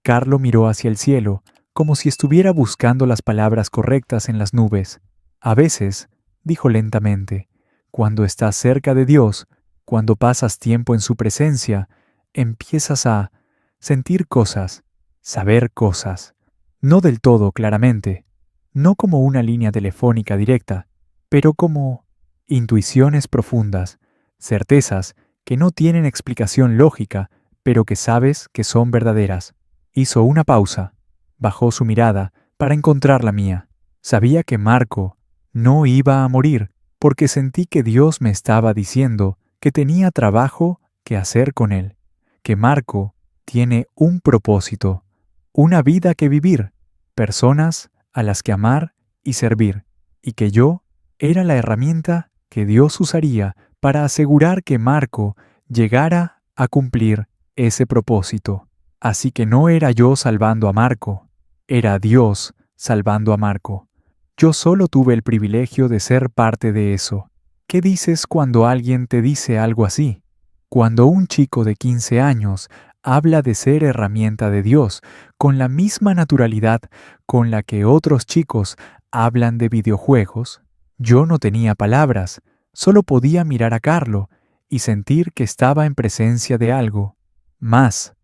Carlo miró hacia el cielo, como si estuviera buscando las palabras correctas en las nubes. A veces, dijo lentamente, cuando estás cerca de Dios, cuando pasas tiempo en su presencia, empiezas a sentir cosas, saber cosas. No del todo claramente, no como una línea telefónica directa, pero como intuiciones profundas, certezas que no tienen explicación lógica, pero que sabes que son verdaderas. Hizo una pausa, bajó su mirada para encontrar la mía. Sabía que Marco no iba a morir, porque sentí que Dios me estaba diciendo que tenía trabajo que hacer con él, que Marco tiene un propósito, una vida que vivir, personas a las que amar y servir, y que yo era la herramienta que Dios usaría para asegurar que Marco llegara a cumplir ese propósito. Así que no era yo salvando a Marco, era Dios salvando a Marco. Yo solo tuve el privilegio de ser parte de eso. ¿Qué dices cuando alguien te dice algo así? Cuando un chico de 15 años habla de ser herramienta de Dios con la misma naturalidad con la que otros chicos hablan de videojuegos, yo no tenía palabras, solo podía mirar a Carlo y sentir que estaba en presencia de algo más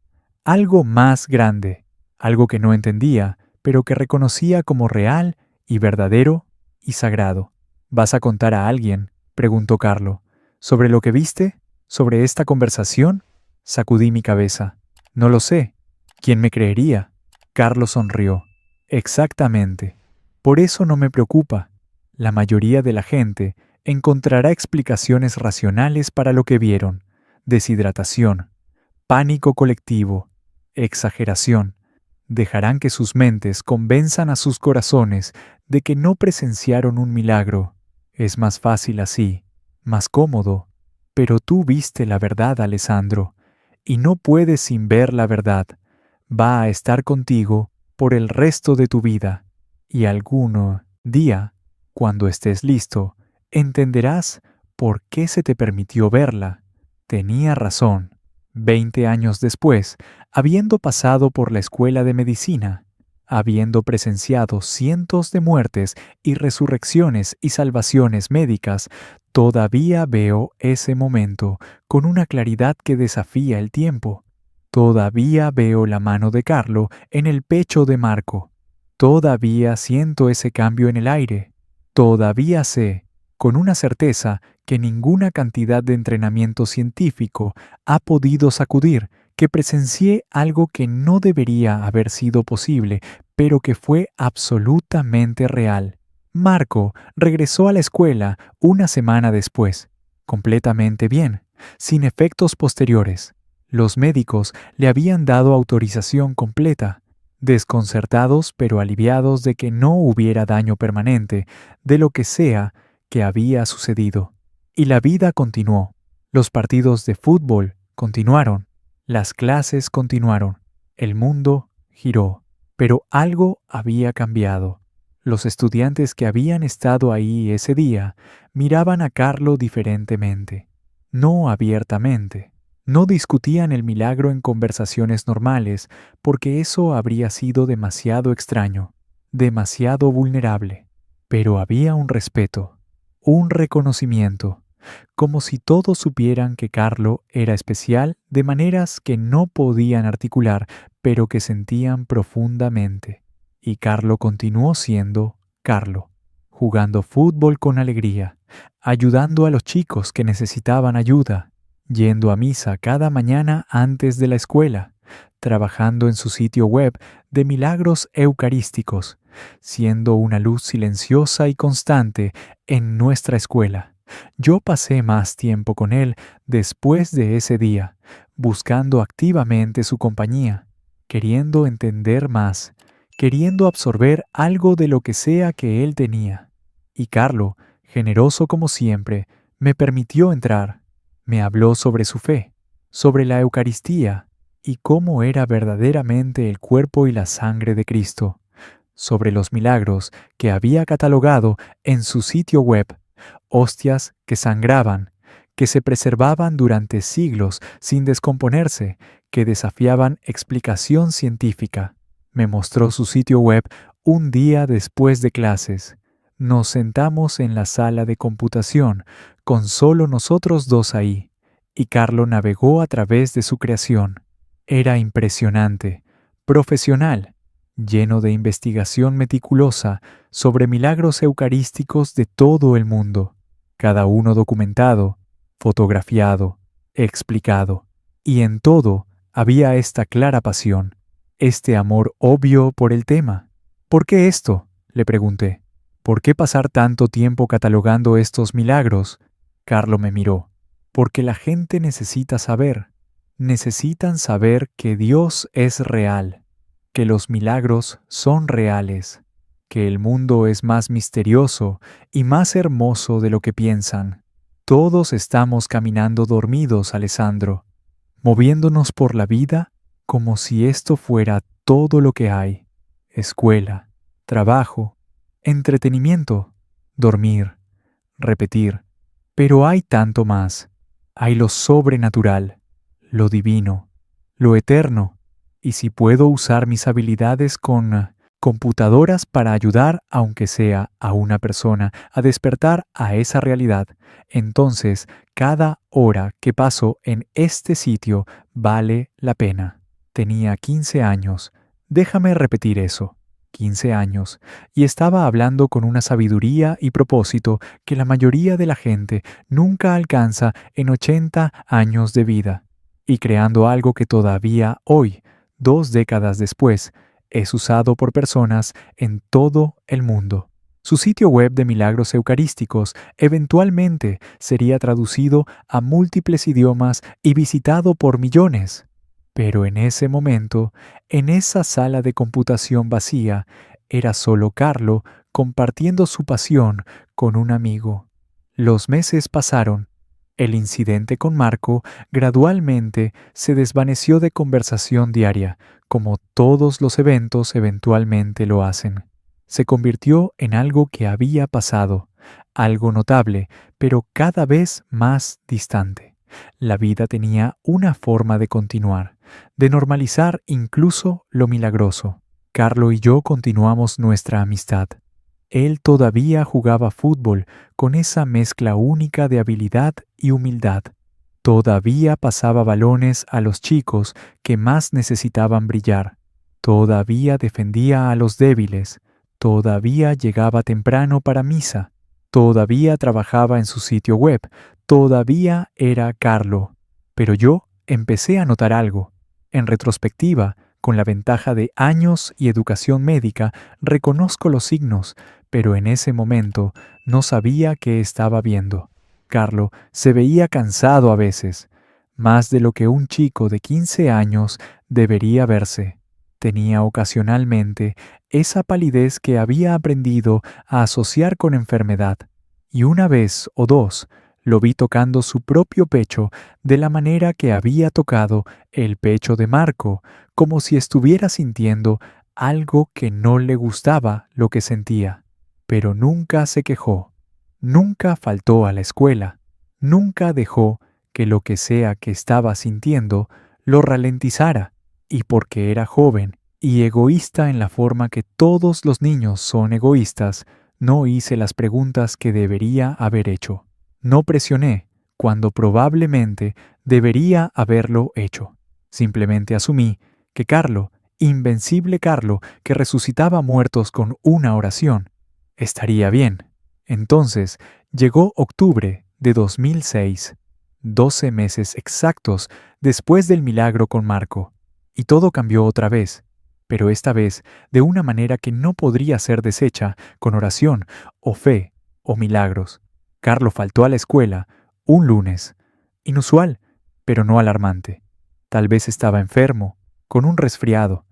grande, algo que no entendía, pero que reconocía como real y verdadero y sagrado. ¿Vas a contar a alguien?, preguntó Carlo. ¿Sobre lo que viste? ¿Sobre esta conversación? Sacudí mi cabeza. No lo sé. ¿Quién me creería? Carlos sonrió. Exactamente. Por eso no me preocupa. La mayoría de la gente encontrará explicaciones racionales para lo que vieron. Deshidratación, pánico colectivo, exageración. Dejarán que sus mentes convenzan a sus corazones de que no presenciaron un milagro. Es más fácil así, más cómodo. Pero tú viste la verdad, Alessandro, y no puedes sin ver la verdad. Va a estar contigo por el resto de tu vida, y algún día, cuando estés listo, entenderás por qué se te permitió verla. Tenía razón. 20 años después, habiendo pasado por la escuela de medicina, habiendo presenciado cientos de muertes y resurrecciones y salvaciones médicas, todavía veo ese momento con una claridad que desafía el tiempo. Todavía veo la mano de Carlo en el pecho de Marco. Todavía siento ese cambio en el aire. Todavía sé, con una certeza, que ninguna cantidad de entrenamiento científico ha podido sacudir, que presencié algo que no debería haber sido posible, pero que fue absolutamente real. Marco regresó a la escuela una semana después, completamente bien, sin efectos posteriores. Los médicos le habían dado autorización completa, desconcertados pero aliviados de que no hubiera daño permanente, de lo que sea que había sucedido. Y la vida continuó. Los partidos de fútbol continuaron. Las clases continuaron. El mundo giró. Pero algo había cambiado. Los estudiantes que habían estado ahí ese día miraban a Carlo diferentemente. No abiertamente. No discutían el milagro en conversaciones normales, porque eso habría sido demasiado extraño, demasiado vulnerable. Pero había un respeto, un reconocimiento, como si todos supieran que Carlo era especial de maneras que no podían articular, pero que sentían profundamente. Y Carlo continuó siendo Carlo, jugando fútbol con alegría, ayudando a los chicos que necesitaban ayuda, yendo a misa cada mañana antes de la escuela, trabajando en su sitio web de milagros eucarísticos, siendo una luz silenciosa y constante en nuestra escuela. Yo pasé más tiempo con él después de ese día, buscando activamente su compañía, queriendo entender más, queriendo absorber algo de lo que sea que él tenía. Y Carlo, generoso como siempre, me permitió entrar. Me habló sobre su fe, sobre la Eucaristía y cómo era verdaderamente el cuerpo y la sangre de Cristo, sobre los milagros que había catalogado en su sitio web, hostias que sangraban, que se preservaban durante siglos sin descomponerse, que desafiaban explicación científica. Me mostró su sitio web un día después de clases. Nos sentamos en la sala de computación, con solo nosotros dos ahí, y Carlo navegó a través de su creación. Era impresionante, profesional, lleno de investigación meticulosa sobre milagros eucarísticos de todo el mundo, cada uno documentado, fotografiado, explicado, y en todo había esta clara pasión, este amor obvio por el tema. ¿Por qué esto?, le pregunté. ¿Por qué pasar tanto tiempo catalogando estos milagros? Carlo me miró. Porque la gente necesita saber. Necesitan saber que Dios es real, que los milagros son reales, que el mundo es más misterioso y más hermoso de lo que piensan. Todos estamos caminando dormidos, Alessandro, moviéndonos por la vida como si esto fuera todo lo que hay. Escuela, trabajo, entretenimiento, dormir, repetir. Pero hay tanto más. Hay lo sobrenatural, lo divino, lo eterno. Y si puedo usar mis habilidades con computadoras para ayudar, aunque sea a una persona, a despertar a esa realidad, entonces cada hora que paso en este sitio vale la pena. Tenía 15 años. Déjame repetir eso. 15 años, y estaba hablando con una sabiduría y propósito que la mayoría de la gente nunca alcanza en 80 años de vida, y creando algo que todavía hoy, 2 décadas después, es usado por personas en todo el mundo. Su sitio web de milagros eucarísticos eventualmente sería traducido a múltiples idiomas y visitado por millones. Pero en ese momento, en esa sala de computación vacía, era solo Carlo compartiendo su pasión con un amigo. Los meses pasaron. El incidente con Marco gradualmente se desvaneció de conversación diaria, como todos los eventos eventualmente lo hacen. Se convirtió en algo que había pasado, algo notable, pero cada vez más distante. La vida tenía una forma de continuar, de normalizar incluso lo milagroso. Carlo y yo continuamos nuestra amistad. Él todavía jugaba fútbol con esa mezcla única de habilidad y humildad. Todavía pasaba balones a los chicos que más necesitaban brillar. Todavía defendía a los débiles. Todavía llegaba temprano para misa. Todavía trabajaba en su sitio web. Todavía era Carlo. Pero yo empecé a notar algo. En retrospectiva, con la ventaja de años y educación médica, reconozco los signos, pero en ese momento no sabía qué estaba viendo. Carlo se veía cansado a veces, más de lo que un chico de 15 años debería verse. Tenía ocasionalmente esa palidez que había aprendido a asociar con enfermedad, y una vez o dos lo vi tocando su propio pecho de la manera que había tocado el pecho de Marco, como si estuviera sintiendo algo que no le gustaba lo que sentía. Pero nunca se quejó, nunca faltó a la escuela, nunca dejó que lo que sea que estaba sintiendo lo ralentizara, y porque era joven y egoísta en la forma que todos los niños son egoístas, no hice las preguntas que debería haber hecho. No presioné cuando probablemente debería haberlo hecho. Simplemente asumí que Carlo, invencible Carlo, que resucitaba muertos con una oración, estaría bien. Entonces llegó octubre de 2006, 12 meses exactos después del milagro con Marco, y todo cambió otra vez, pero esta vez de una manera que no podría ser deshecha con oración o fe o milagros. Carlo faltó a la escuela un lunes, inusual, pero no alarmante. Tal vez estaba enfermo, con un resfriado,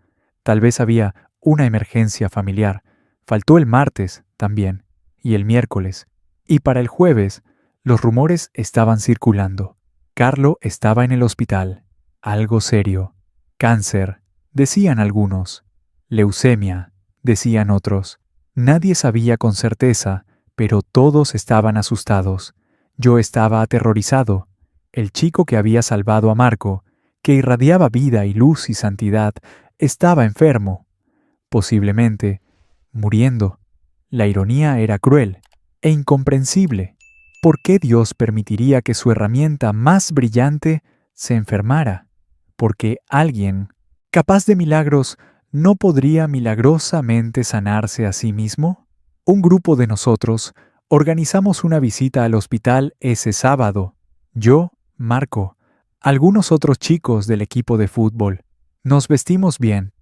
tal vez había una emergencia familiar. Faltó el martes también, y el miércoles, y para el jueves los rumores estaban circulando. Carlo estaba en el hospital, algo serio. Cáncer, decían algunos. Leucemia, decían otros. Nadie sabía con certeza, pero todos estaban asustados. Yo estaba aterrorizado. El chico que había salvado a Marco, que irradiaba vida y luz y santidad, estaba enfermo, posiblemente muriendo. La ironía era cruel e incomprensible. ¿Por qué Dios permitiría que su herramienta más brillante se enfermara? Porque alguien, capaz de milagros, ¿no podría milagrosamente sanarse a sí mismo? Un grupo de nosotros organizamos una visita al hospital ese sábado. Yo, Marco, algunos otros chicos del equipo de fútbol. Nos vestimos bien,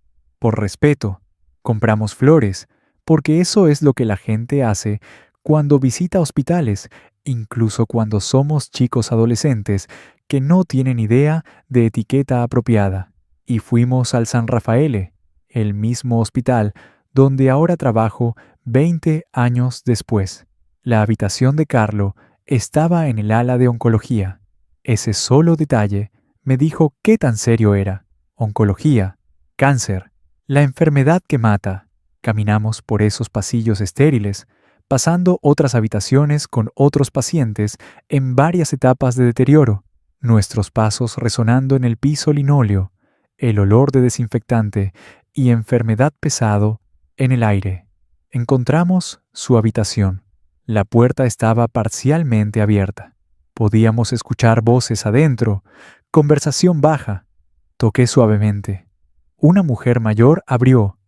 por respeto. Compramos flores, porque eso es lo que la gente hace cuando visita hospitales, incluso cuando somos chicos adolescentes que no tienen idea de etiqueta apropiada. Y fuimos al San Rafaele, el mismo hospital donde ahora trabajo 20 años después. La habitación de Carlo estaba en el ala de oncología. Ese solo detalle me dijo qué tan serio era. Oncología, cáncer, la enfermedad que mata. Caminamos por esos pasillos estériles, pasando otras habitaciones con otros pacientes en varias etapas de deterioro, nuestros pasos resonando en el piso linóleo, el olor de desinfectante y enfermedad pesado en el aire. Encontramos su habitación. La puerta estaba parcialmente abierta. Podíamos escuchar voces adentro, conversación baja. Toqué suavemente. Una mujer mayor abrió.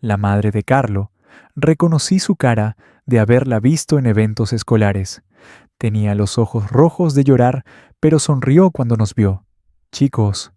la madre de Carlo. Reconocí su cara de haberla visto en eventos escolares. Tenía los ojos rojos de llorar, pero sonrió cuando nos vio. «Chicos»,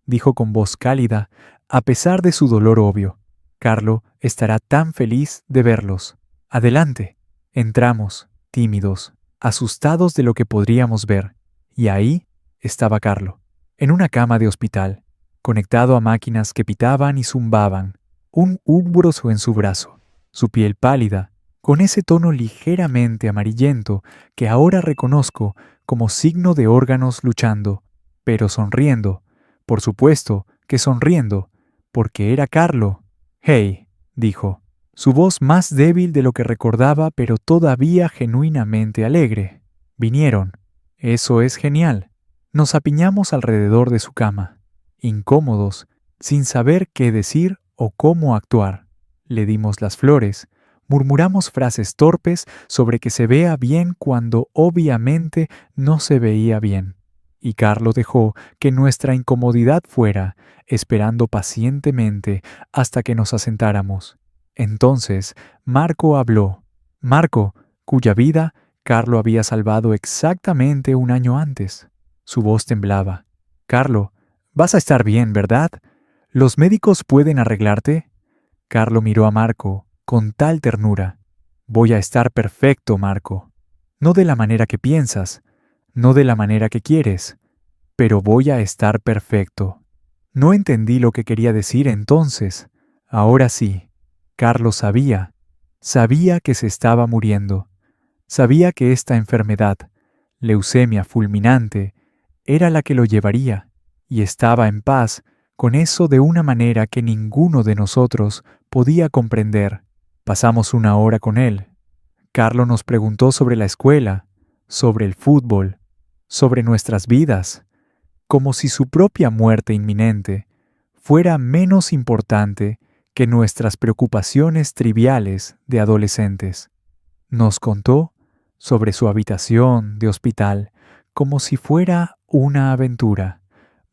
dijo con voz cálida, a pesar de su dolor obvio, «Carlo estará tan feliz de verlos. Adelante». Entramos, tímidos, asustados de lo que podríamos ver, y ahí estaba Carlo, en una cama de hospital, conectado a máquinas que pitaban y zumbaban, un útero en su brazo, su piel pálida, con ese tono ligeramente amarillento que ahora reconozco como signo de órganos luchando, pero sonriendo, por supuesto que sonriendo, porque era Carlo. «Hey», dijo, su voz más débil de lo que recordaba, pero todavía genuinamente alegre. «Vinieron. Eso es genial». Nos apiñamos alrededor de su cama, incómodos, sin saber qué decir o cómo actuar. Le dimos las flores, murmuramos frases torpes sobre que se vea bien cuando obviamente no se veía bien. Y Carlo dejó que nuestra incomodidad fuera, esperando pacientemente hasta que nos asentáramos. Entonces, Marco habló. Marco, cuya vida Carlo había salvado exactamente un año antes. Su voz temblaba. «Carlo, vas a estar bien, ¿verdad? ¿Los médicos pueden arreglarte?» Carlo miró a Marco con tal ternura. «Voy a estar perfecto, Marco. No de la manera que piensas, no de la manera que quieres, pero voy a estar perfecto». No entendí lo que quería decir entonces. Ahora sí. Carlo sabía que se estaba muriendo. Sabía que esta enfermedad, leucemia fulminante, era la que lo llevaría, y estaba en paz con eso de una manera que ninguno de nosotros podía comprender. Pasamos una hora con él. Carlo nos preguntó sobre la escuela, sobre el fútbol, sobre nuestras vidas, como si su propia muerte inminente fuera menos importante que nuestras preocupaciones triviales de adolescentes. Nos contó sobre su habitación de hospital como si fuera una aventura.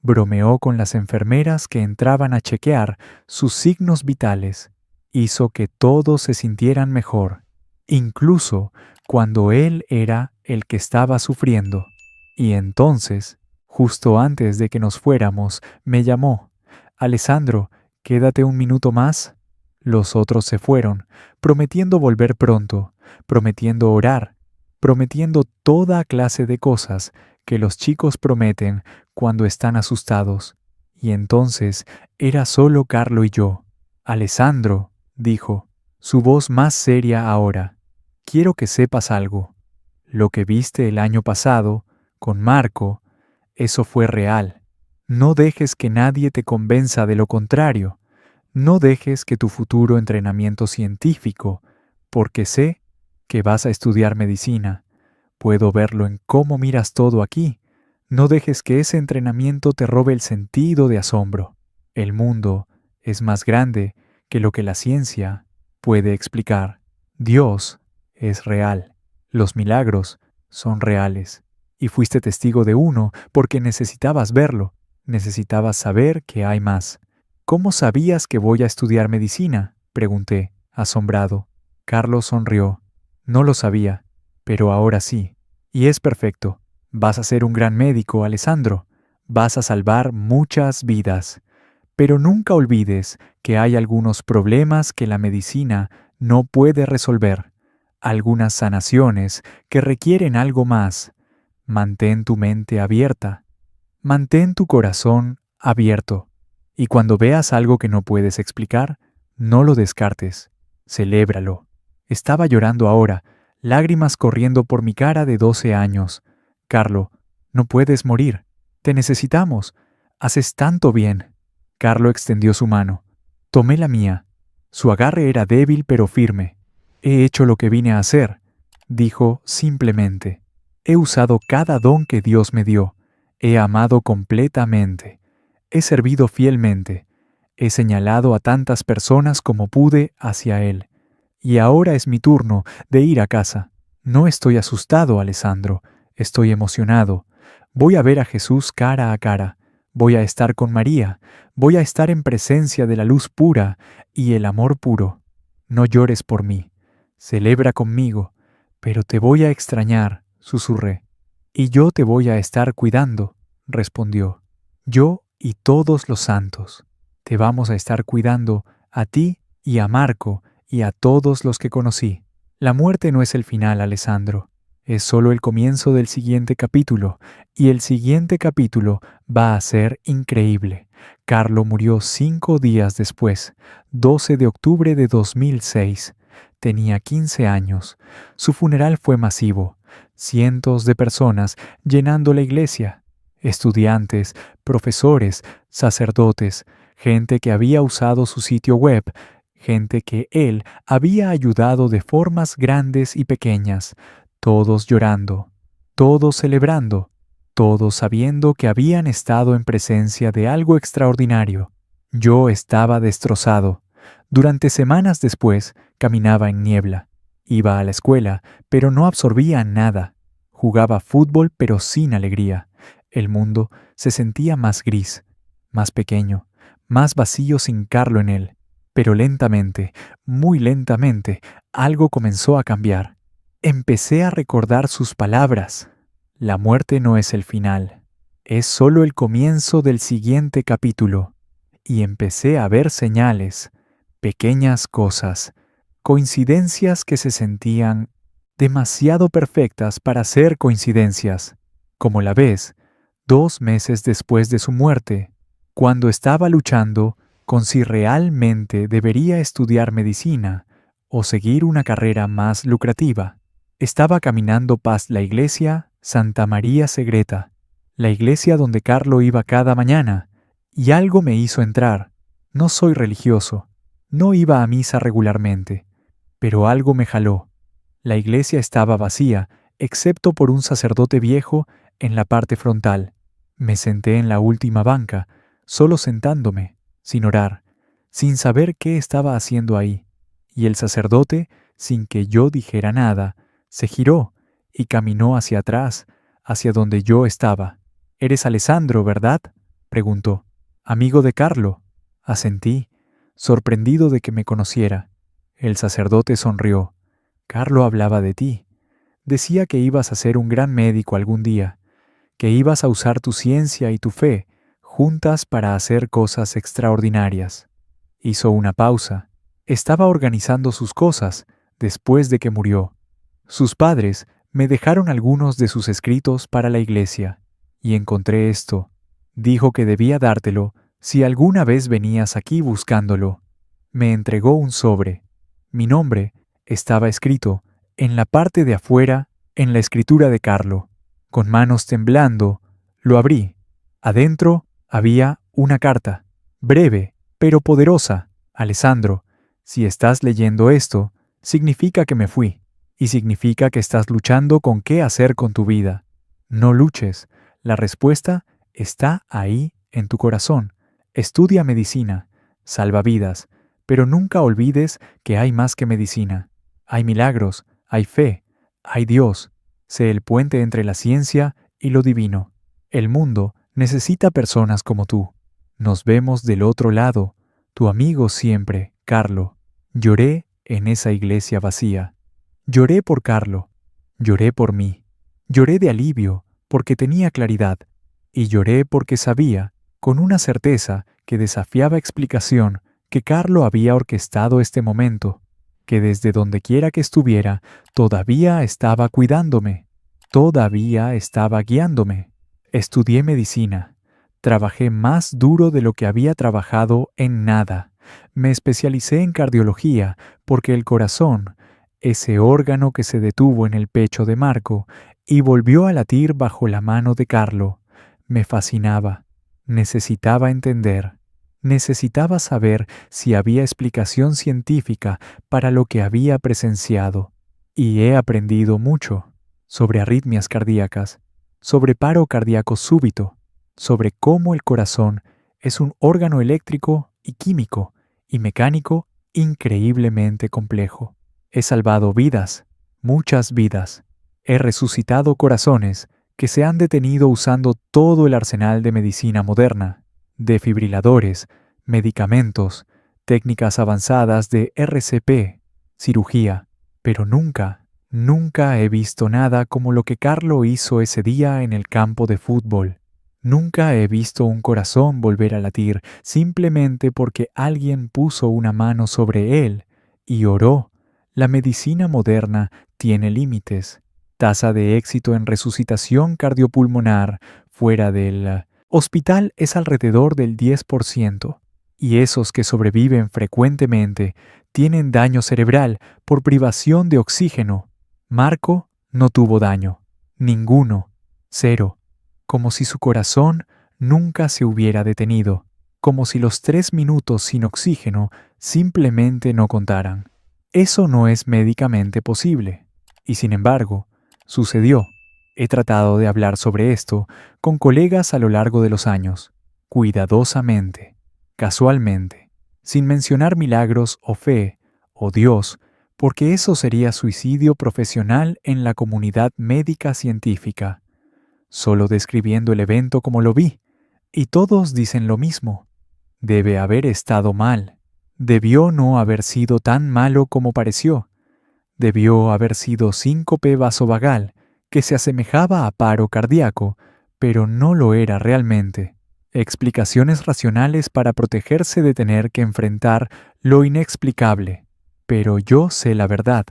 Bromeó con las enfermeras que entraban a chequear sus signos vitales. Hizo que todos se sintieran mejor, incluso cuando él era el que estaba sufriendo. Y entonces, justo antes de que nos fuéramos, me llamó. «Alessandro, quédate un minuto más». Los otros se fueron, prometiendo volver pronto, prometiendo orar, prometiendo toda clase de cosas que los chicos prometen cuando están asustados. Y entonces era solo Carlo y yo. «Alessandro», dijo, su voz más seria ahora, «quiero que sepas algo. Lo que viste el año pasado, con Marco, eso fue real. No dejes que nadie te convenza de lo contrario. No dejes que tu futuro entrenamiento científico, porque sé que vas a estudiar medicina. Puedo verlo en cómo miras todo aquí. No dejes que ese entrenamiento te robe el sentido de asombro. El mundo es más grande que lo que la ciencia puede explicar. Dios es real. Los milagros son reales. Y fuiste testigo de uno porque necesitabas verlo. Necesitabas saber que hay más. «¿Cómo sabías que voy a estudiar medicina?», pregunté, asombrado. Carlos sonrió. «No lo sabía, pero ahora sí. Y es perfecto. Vas a ser un gran médico, Alessandro. Vas a salvar muchas vidas. Pero nunca olvides que hay algunos problemas que la medicina no puede resolver. Algunas sanaciones que requieren algo más. Mantén tu mente abierta. Mantén tu corazón abierto. Y cuando veas algo que no puedes explicar, no lo descartes. Celébralo». Estaba llorando ahora, lágrimas corriendo por mi cara de 12 años. «Carlo, no puedes morir. Te necesitamos. Haces tanto bien». Carlo extendió su mano. Tomé la mía. Su agarre era débil pero firme. «He hecho lo que vine a hacer», dijo simplemente. «He usado cada don que Dios me dio. He amado completamente. He servido fielmente. He señalado a tantas personas como pude hacia Él. Y ahora es mi turno de ir a casa. No estoy asustado, Alessandro. Estoy emocionado. Voy a ver a Jesús cara a cara. Voy a estar con María, voy a estar en presencia de la luz pura y el amor puro. No llores por mí, celebra conmigo, pero te voy a extrañar, susurré. Y yo te voy a estar cuidando, respondió. Yo y todos los santos. Te vamos a estar cuidando a ti y a Marco y a todos los que conocí. La muerte no es el final, Alessandro. Es solo el comienzo del siguiente capítulo, y el siguiente capítulo va a ser increíble. Carlo murió 5 días después, 12 de octubre de 2006. Tenía 15 años. Su funeral fue masivo. Cientos de personas llenando la iglesia. Estudiantes, profesores, sacerdotes, gente que había usado su sitio web, gente que él había ayudado de formas grandes y pequeñas, todos llorando, todos celebrando, todos sabiendo que habían estado en presencia de algo extraordinario. Yo estaba destrozado. Durante semanas después, caminaba en niebla. Iba a la escuela, pero no absorbía nada. Jugaba fútbol, pero sin alegría. El mundo se sentía más gris, más pequeño, más vacío sin Carlo en él. Pero lentamente, muy lentamente, algo comenzó a cambiar. Empecé a recordar sus palabras. La muerte no es el final, es solo el comienzo del siguiente capítulo. Y empecé a ver señales, pequeñas cosas, coincidencias que se sentían demasiado perfectas para ser coincidencias, como la vez, 2 meses después de su muerte, cuando estaba luchando con si realmente debería estudiar medicina o seguir una carrera más lucrativa. Estaba caminando past la iglesia Santa María Segreta, la iglesia donde Carlo iba cada mañana, y algo me hizo entrar. No soy religioso, no iba a misa regularmente, pero algo me jaló. La iglesia estaba vacía, excepto por un sacerdote viejo en la parte frontal. Me senté en la última banca, solo sentándome, sin orar, sin saber qué estaba haciendo ahí, y el sacerdote, sin que yo dijera nada, se giró y caminó hacia atrás, hacia donde yo estaba. «¿Eres Alessandro, verdad?», preguntó. «Amigo de Carlo», asentí, sorprendido de que me conociera. El sacerdote sonrió. «Carlo hablaba de ti. Decía que ibas a ser un gran médico algún día, que ibas a usar tu ciencia y tu fe juntas para hacer cosas extraordinarias». Hizo una pausa. Estaba organizando sus cosas después de que murió. Sus padres me dejaron algunos de sus escritos para la iglesia, y encontré esto. Dijo que debía dártelo si alguna vez venías aquí buscándolo. Me entregó un sobre. Mi nombre estaba escrito en la parte de afuera, en la escritura de Carlo. Con manos temblando, lo abrí. Adentro había una carta, breve, pero poderosa. «Alessandro, si estás leyendo esto, significa que me fui, y significa que estás luchando con qué hacer con tu vida. No luches, la respuesta está ahí en tu corazón. Estudia medicina, salva vidas, pero nunca olvides que hay más que medicina. Hay milagros, hay fe, hay Dios. Sé el puente entre la ciencia y lo divino. El mundo necesita personas como tú. Nos vemos del otro lado. Tu amigo siempre, Carlo». Lloré en esa iglesia vacía. Lloré por Carlo. Lloré por mí. Lloré de alivio porque tenía claridad. Y lloré porque sabía, con una certeza que desafiaba explicación, que Carlo había orquestado este momento, que desde donde quiera que estuviera, todavía estaba cuidándome, todavía estaba guiándome. Estudié medicina. Trabajé más duro de lo que había trabajado en nada. Me especialicé en cardiología porque el corazón, ese órgano que se detuvo en el pecho de Marco y volvió a latir bajo la mano de Carlo, me fascinaba. Necesitaba entender. Necesitaba saber si había explicación científica para lo que había presenciado. Y he aprendido mucho sobre arritmias cardíacas, sobre paro cardíaco súbito, sobre cómo el corazón es un órgano eléctrico y químico y mecánico increíblemente complejo. He salvado vidas, muchas vidas. He resucitado corazones que se han detenido usando todo el arsenal de medicina moderna, desfibriladores, medicamentos, técnicas avanzadas de RCP, cirugía, pero nunca he visto nada como lo que Carlo hizo ese día en el campo de fútbol. Nunca he visto un corazón volver a latir simplemente porque alguien puso una mano sobre él y oró. La medicina moderna tiene límites. Tasa de éxito en resucitación cardiopulmonar fuera del hospital es alrededor del 10%, y esos que sobreviven frecuentemente tienen daño cerebral por privación de oxígeno. Marco no tuvo daño. Ninguno. Cero. Como si su corazón nunca se hubiera detenido. Como si los 3 minutos sin oxígeno simplemente no contaran. Eso no es médicamente posible. Y sin embargo, sucedió. He tratado de hablar sobre esto con colegas a lo largo de los años, cuidadosamente, casualmente, sin mencionar milagros o fe o Dios, porque eso sería suicidio profesional en la comunidad médica científica, solo describiendo el evento como lo vi, y todos dicen lo mismo. Debe haber estado mal. Debió no haber sido tan malo como pareció. Debió haber sido síncope vasovagal, que se asemejaba a paro cardíaco, pero no lo era realmente. Explicaciones racionales para protegerse de tener que enfrentar lo inexplicable. Pero yo sé la verdad,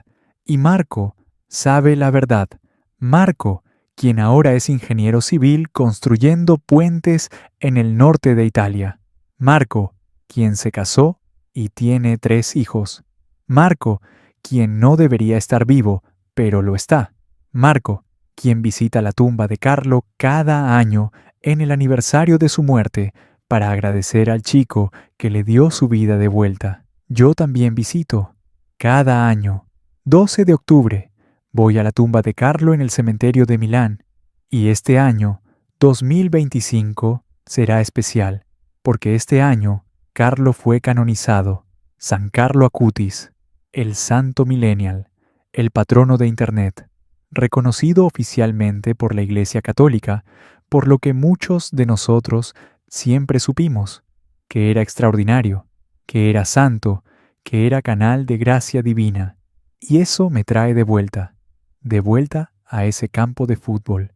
y Marco sabe la verdad. Marco, quien ahora es ingeniero civil construyendo puentes en el norte de Italia. Marco, quien se casó y tiene 3 hijos. Marco, quien no debería estar vivo, pero lo está. Marco, quien visita la tumba de Carlo cada año en el aniversario de su muerte para agradecer al chico que le dio su vida de vuelta. Yo también visito. Cada año, 12 de octubre, voy a la tumba de Carlo en el cementerio de Milán. Y este año, 2025, será especial, porque este año Carlo fue canonizado, San Carlo Acutis, el Santo Millennial, el patrono de Internet, reconocido oficialmente por la Iglesia Católica, por lo que muchos de nosotros siempre supimos, que era extraordinario, que era santo, que era canal de gracia divina. Y eso me trae de vuelta a ese campo de fútbol,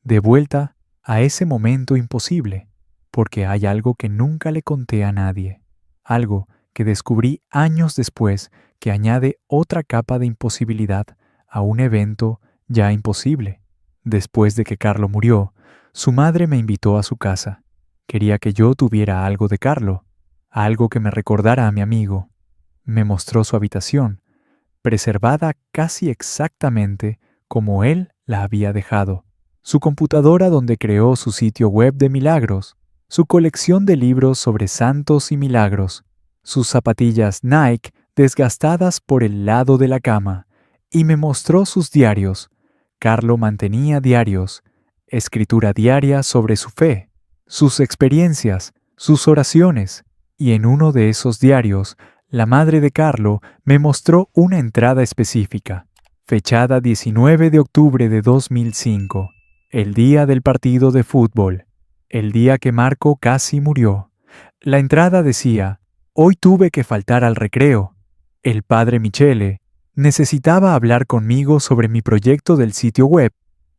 de vuelta a ese momento imposible, porque hay algo que nunca le conté a nadie, algo que descubrí años después que añade otra capa de imposibilidad a un evento ya imposible. Después de que Carlo murió, su madre me invitó a su casa. Quería que yo tuviera algo de Carlo, algo que me recordara a mi amigo. Me mostró su habitación, preservada casi exactamente como él la había dejado, su computadora donde creó su sitio web de milagros, su colección de libros sobre santos y milagros, sus zapatillas Nike desgastadas por el lado de la cama, y me mostró sus diarios. Carlo mantenía diarios, escritura diaria sobre su fe, sus experiencias, sus oraciones, y en uno de esos diarios, la madre de Carlo me mostró una entrada específica, fechada 19 de octubre de 2005, el día del partido de fútbol, el día que Marco casi murió. La entrada decía: «Hoy tuve que faltar al recreo. El padre Michele necesitaba hablar conmigo sobre mi proyecto del sitio web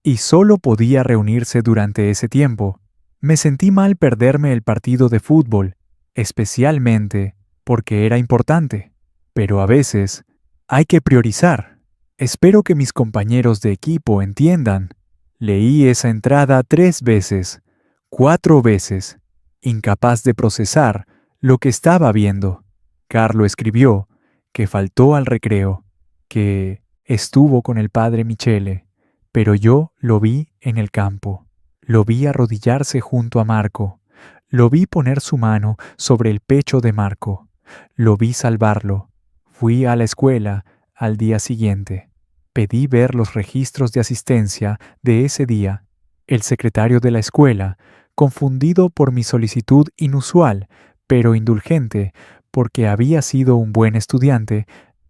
y solo podía reunirse durante ese tiempo. Me sentí mal perderme el partido de fútbol, especialmente porque era importante. Pero a veces hay que priorizar. Espero que mis compañeros de equipo entiendan». Leí esa entrada 3 veces, 4 veces, incapaz de procesar lo que estaba viendo. Carlo escribió que faltó al recreo, que estuvo con el padre Michele, pero yo lo vi en el campo. Lo vi arrodillarse junto a Marco. Lo vi poner su mano sobre el pecho de Marco. Lo vi salvarlo. Fui a la escuela al día siguiente. Pedí ver los registros de asistencia de ese día. El secretario de la escuela, confundido por mi solicitud inusual, pero indulgente, porque había sido un buen estudiante,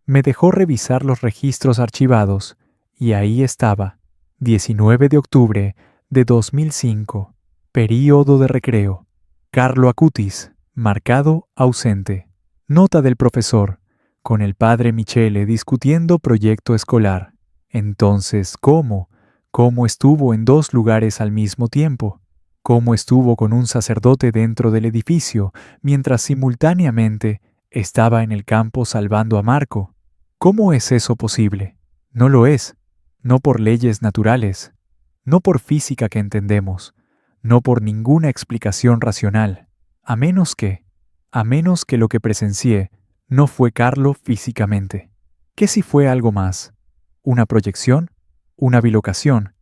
me dejó revisar los registros archivados, y ahí estaba, 19 de octubre de 2005. Período de recreo. Carlo Acutis, marcado ausente. Nota del profesor, con el padre Michele discutiendo proyecto escolar. Entonces, ¿cómo? ¿Cómo estuvo en dos lugares al mismo tiempo? ¿Cómo estuvo con un sacerdote dentro del edificio, mientras simultáneamente estaba en el campo salvando a Marco? ¿Cómo es eso posible? No lo es, no por leyes naturales, no por física que entendemos, no por ninguna explicación racional, a menos que lo que presencié no fue Carlo físicamente. ¿Qué si fue algo más? ¿Una proyección? ¿Una bilocación?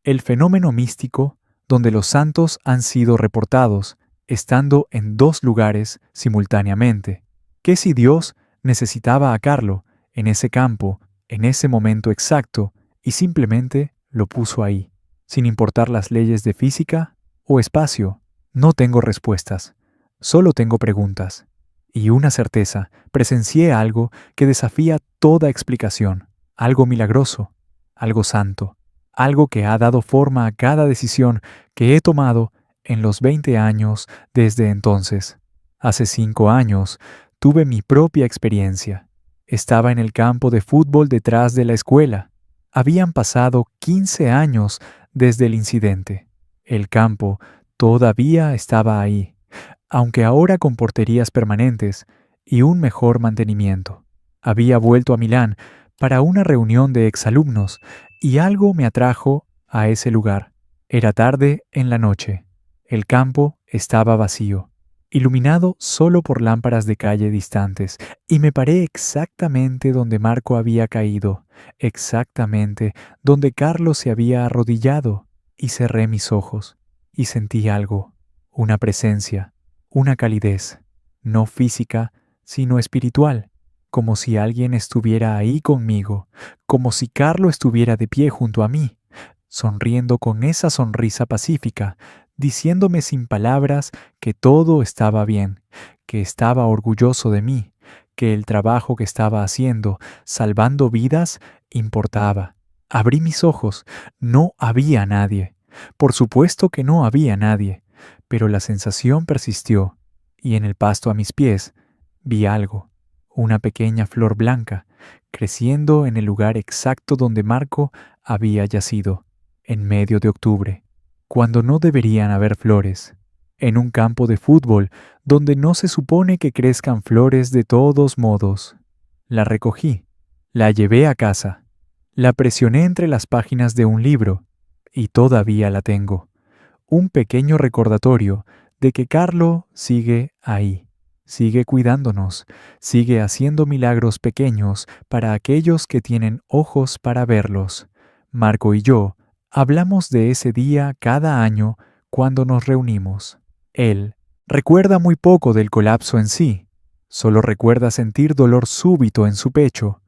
El fenómeno místico donde los santos han sido reportados estando en dos lugares simultáneamente. ¿Qué si Dios necesitaba a Carlo en ese campo, en ese momento exacto, y simplemente lo puso ahí, sin importar las leyes de física o espacio? No tengo respuestas, solo tengo preguntas. Y una certeza, presencié algo que desafía toda explicación, algo milagroso, algo santo, algo que ha dado forma a cada decisión que he tomado en los 20 años desde entonces. Hace 5 años tuve mi propia experiencia. Estaba en el campo de fútbol detrás de la escuela. Habían pasado 15 años desde el incidente. El campo todavía estaba ahí, aunque ahora con porterías permanentes y un mejor mantenimiento. Había vuelto a Milán para una reunión de exalumnos y algo me atrajo a ese lugar. Era tarde en la noche. El campo estaba vacío, iluminado solo por lámparas de calle distantes, y me paré exactamente donde Marco había caído, exactamente donde Carlos se había arrodillado, y cerré mis ojos, y sentí algo, una presencia, una calidez, no física, sino espiritual, como si alguien estuviera ahí conmigo, como si Carlo estuviera de pie junto a mí, sonriendo con esa sonrisa pacífica, diciéndome sin palabras que todo estaba bien, que estaba orgulloso de mí, que el trabajo que estaba haciendo, salvando vidas, importaba. Abrí mis ojos. No había nadie. Por supuesto que no había nadie, pero la sensación persistió, y en el pasto a mis pies vi algo, una pequeña flor blanca, creciendo en el lugar exacto donde Marco había yacido, en medio de octubre, cuando no deberían haber flores, en un campo de fútbol donde no se supone que crezcan flores de todos modos. La recogí, la llevé a casa, la presioné entre las páginas de un libro, y todavía la tengo. Un pequeño recordatorio de que Carlo sigue ahí, sigue cuidándonos, sigue haciendo milagros pequeños para aquellos que tienen ojos para verlos. Marco y yo hablamos de ese día cada año cuando nos reunimos. Él recuerda muy poco del colapso en sí, solo recuerda sentir dolor súbito en su pecho,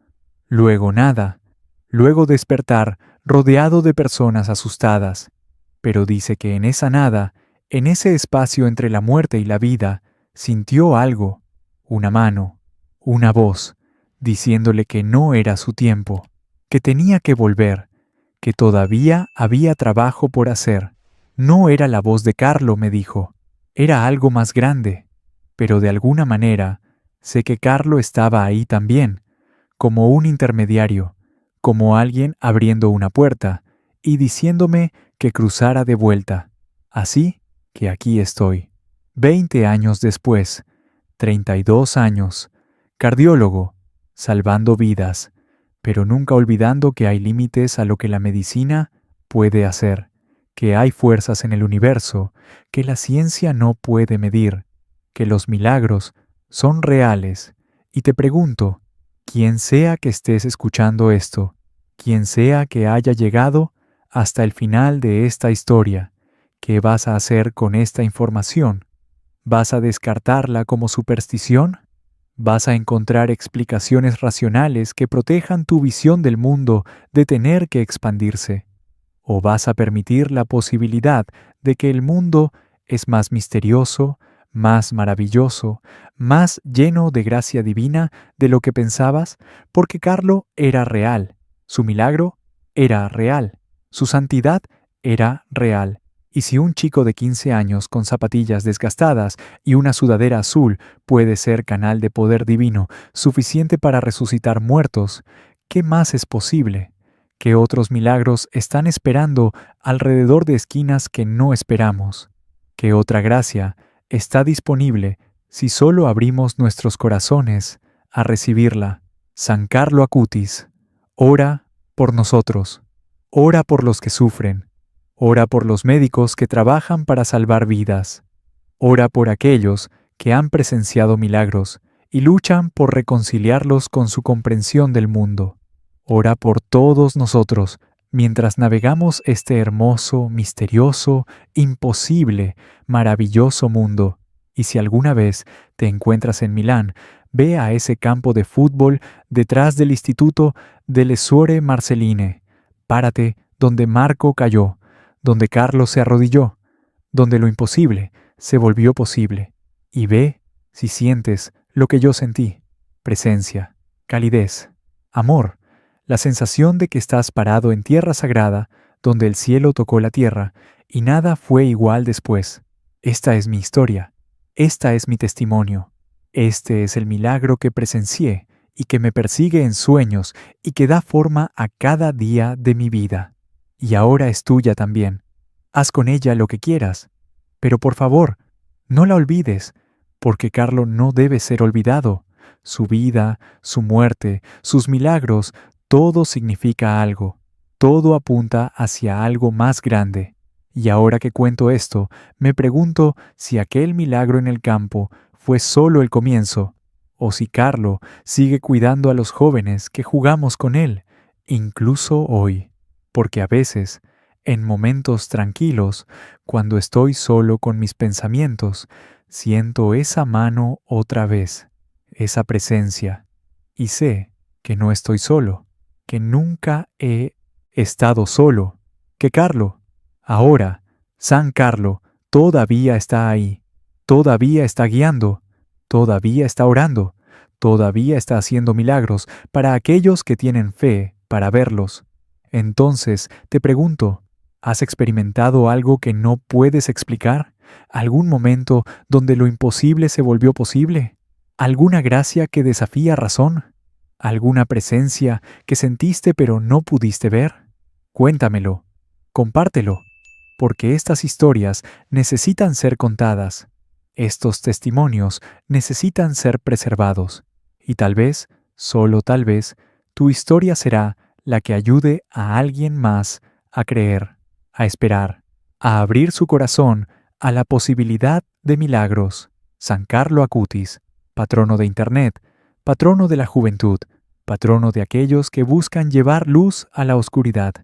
luego nada, luego despertar rodeado de personas asustadas, pero dice que en esa nada, en ese espacio entre la muerte y la vida, sintió algo, una mano, una voz, diciéndole que no era su tiempo, que tenía que volver, que todavía había trabajo por hacer. No era la voz de Carlo, me dijo, era algo más grande, pero de alguna manera sé que Carlo estaba ahí también, como un intermediario, como alguien abriendo una puerta y diciéndome que cruzara de vuelta. Así que aquí estoy. 20 años después, 32 años, cardiólogo, salvando vidas, pero nunca olvidando que hay límites a lo que la medicina puede hacer, que hay fuerzas en el universo que la ciencia no puede medir, que los milagros son reales. Y te pregunto, quien sea que estés escuchando esto, quien sea que haya llegado hasta el final de esta historia, ¿qué vas a hacer con esta información? ¿Vas a descartarla como superstición? ¿Vas a encontrar explicaciones racionales que protejan tu visión del mundo de tener que expandirse? ¿O vas a permitir la posibilidad de que el mundo es más misterioso, más maravilloso, más lleno de gracia divina de lo que pensabas? Porque Carlo era real, su milagro era real, su santidad Era real. Y si un chico de 15 años con zapatillas desgastadas y una sudadera azul puede ser canal de poder divino suficiente para resucitar muertos, ¿qué más es posible? ¿Qué otros milagros están esperando alrededor de esquinas que no esperamos? ¿Qué otra gracia está disponible si solo abrimos nuestros corazones a recibirla? San Carlo Acutis, ora por nosotros, ora por los que sufren, ora por los médicos que trabajan para salvar vidas, ora por aquellos que han presenciado milagros y luchan por reconciliarlos con su comprensión del mundo. Ora por todos nosotros mientras navegamos este hermoso, misterioso, imposible, maravilloso mundo. Y si alguna vez te encuentras en Milán, ve a ese campo de fútbol detrás del Instituto delle Suore Marcelline. Párate donde Marco cayó, donde Carlos se arrodilló, donde lo imposible se volvió posible. Y ve si sientes lo que yo sentí: presencia, calidez, amor, la sensación de que estás parado en tierra sagrada, donde el cielo tocó la tierra y nada fue igual después. Esta es mi historia, esta es mi testimonio, este es el milagro que presencié y que me persigue en sueños y que da forma a cada día de mi vida. Y ahora es tuya también. Haz con ella lo que quieras, pero por favor, no la olvides, porque Carlo no debe ser olvidado. Su vida, su muerte, sus milagros, todo significa algo, todo apunta hacia algo más grande. Y ahora que cuento esto, me pregunto si aquel milagro en el campo fue solo el comienzo, o si Carlo sigue cuidando a los jóvenes que jugamos con él, incluso hoy. Porque a veces, en momentos tranquilos, cuando estoy solo con mis pensamientos, siento esa mano otra vez, esa presencia, y sé que no estoy solo, que nunca he estado solo, que Carlo, ahora, San Carlo, todavía está ahí, todavía está guiando, todavía está orando, todavía está haciendo milagros para aquellos que tienen fe para verlos. Entonces, te pregunto, ¿has experimentado algo que no puedes explicar? ¿Algún momento donde lo imposible se volvió posible? ¿Alguna gracia que desafía razón? ¿Alguna presencia que sentiste pero no pudiste ver? Cuéntamelo, compártelo, porque estas historias necesitan ser contadas. Estos testimonios necesitan ser preservados. Y tal vez, solo tal vez, tu historia será la que ayude a alguien más a creer, a esperar, a abrir su corazón a la posibilidad de milagros. San Carlo Acutis, patrono de Internet, patrono de la juventud, patrono de aquellos que buscan llevar luz a la oscuridad,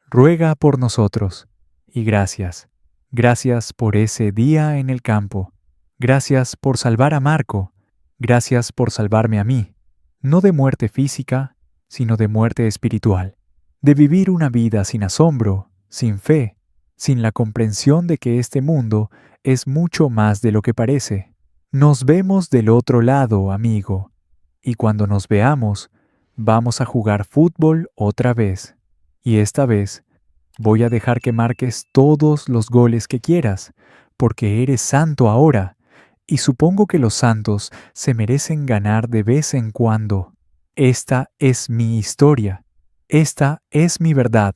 ruega por nosotros. Y gracias, gracias por ese día en el campo, gracias por salvar a Marco, gracias por salvarme a mí, no de muerte física, sino de muerte espiritual, de vivir una vida sin asombro, sin fe, sin la comprensión de que este mundo es mucho más de lo que parece. Nos vemos del otro lado, amigo, y cuando nos veamos, vamos a jugar fútbol otra vez. Y esta vez, voy a dejar que marques todos los goles que quieras, porque eres santo ahora, y supongo que los santos se merecen ganar de vez en cuando. Esta es mi historia, esta es mi verdad,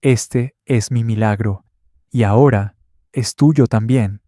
este es mi milagro, y ahora es tuyo también.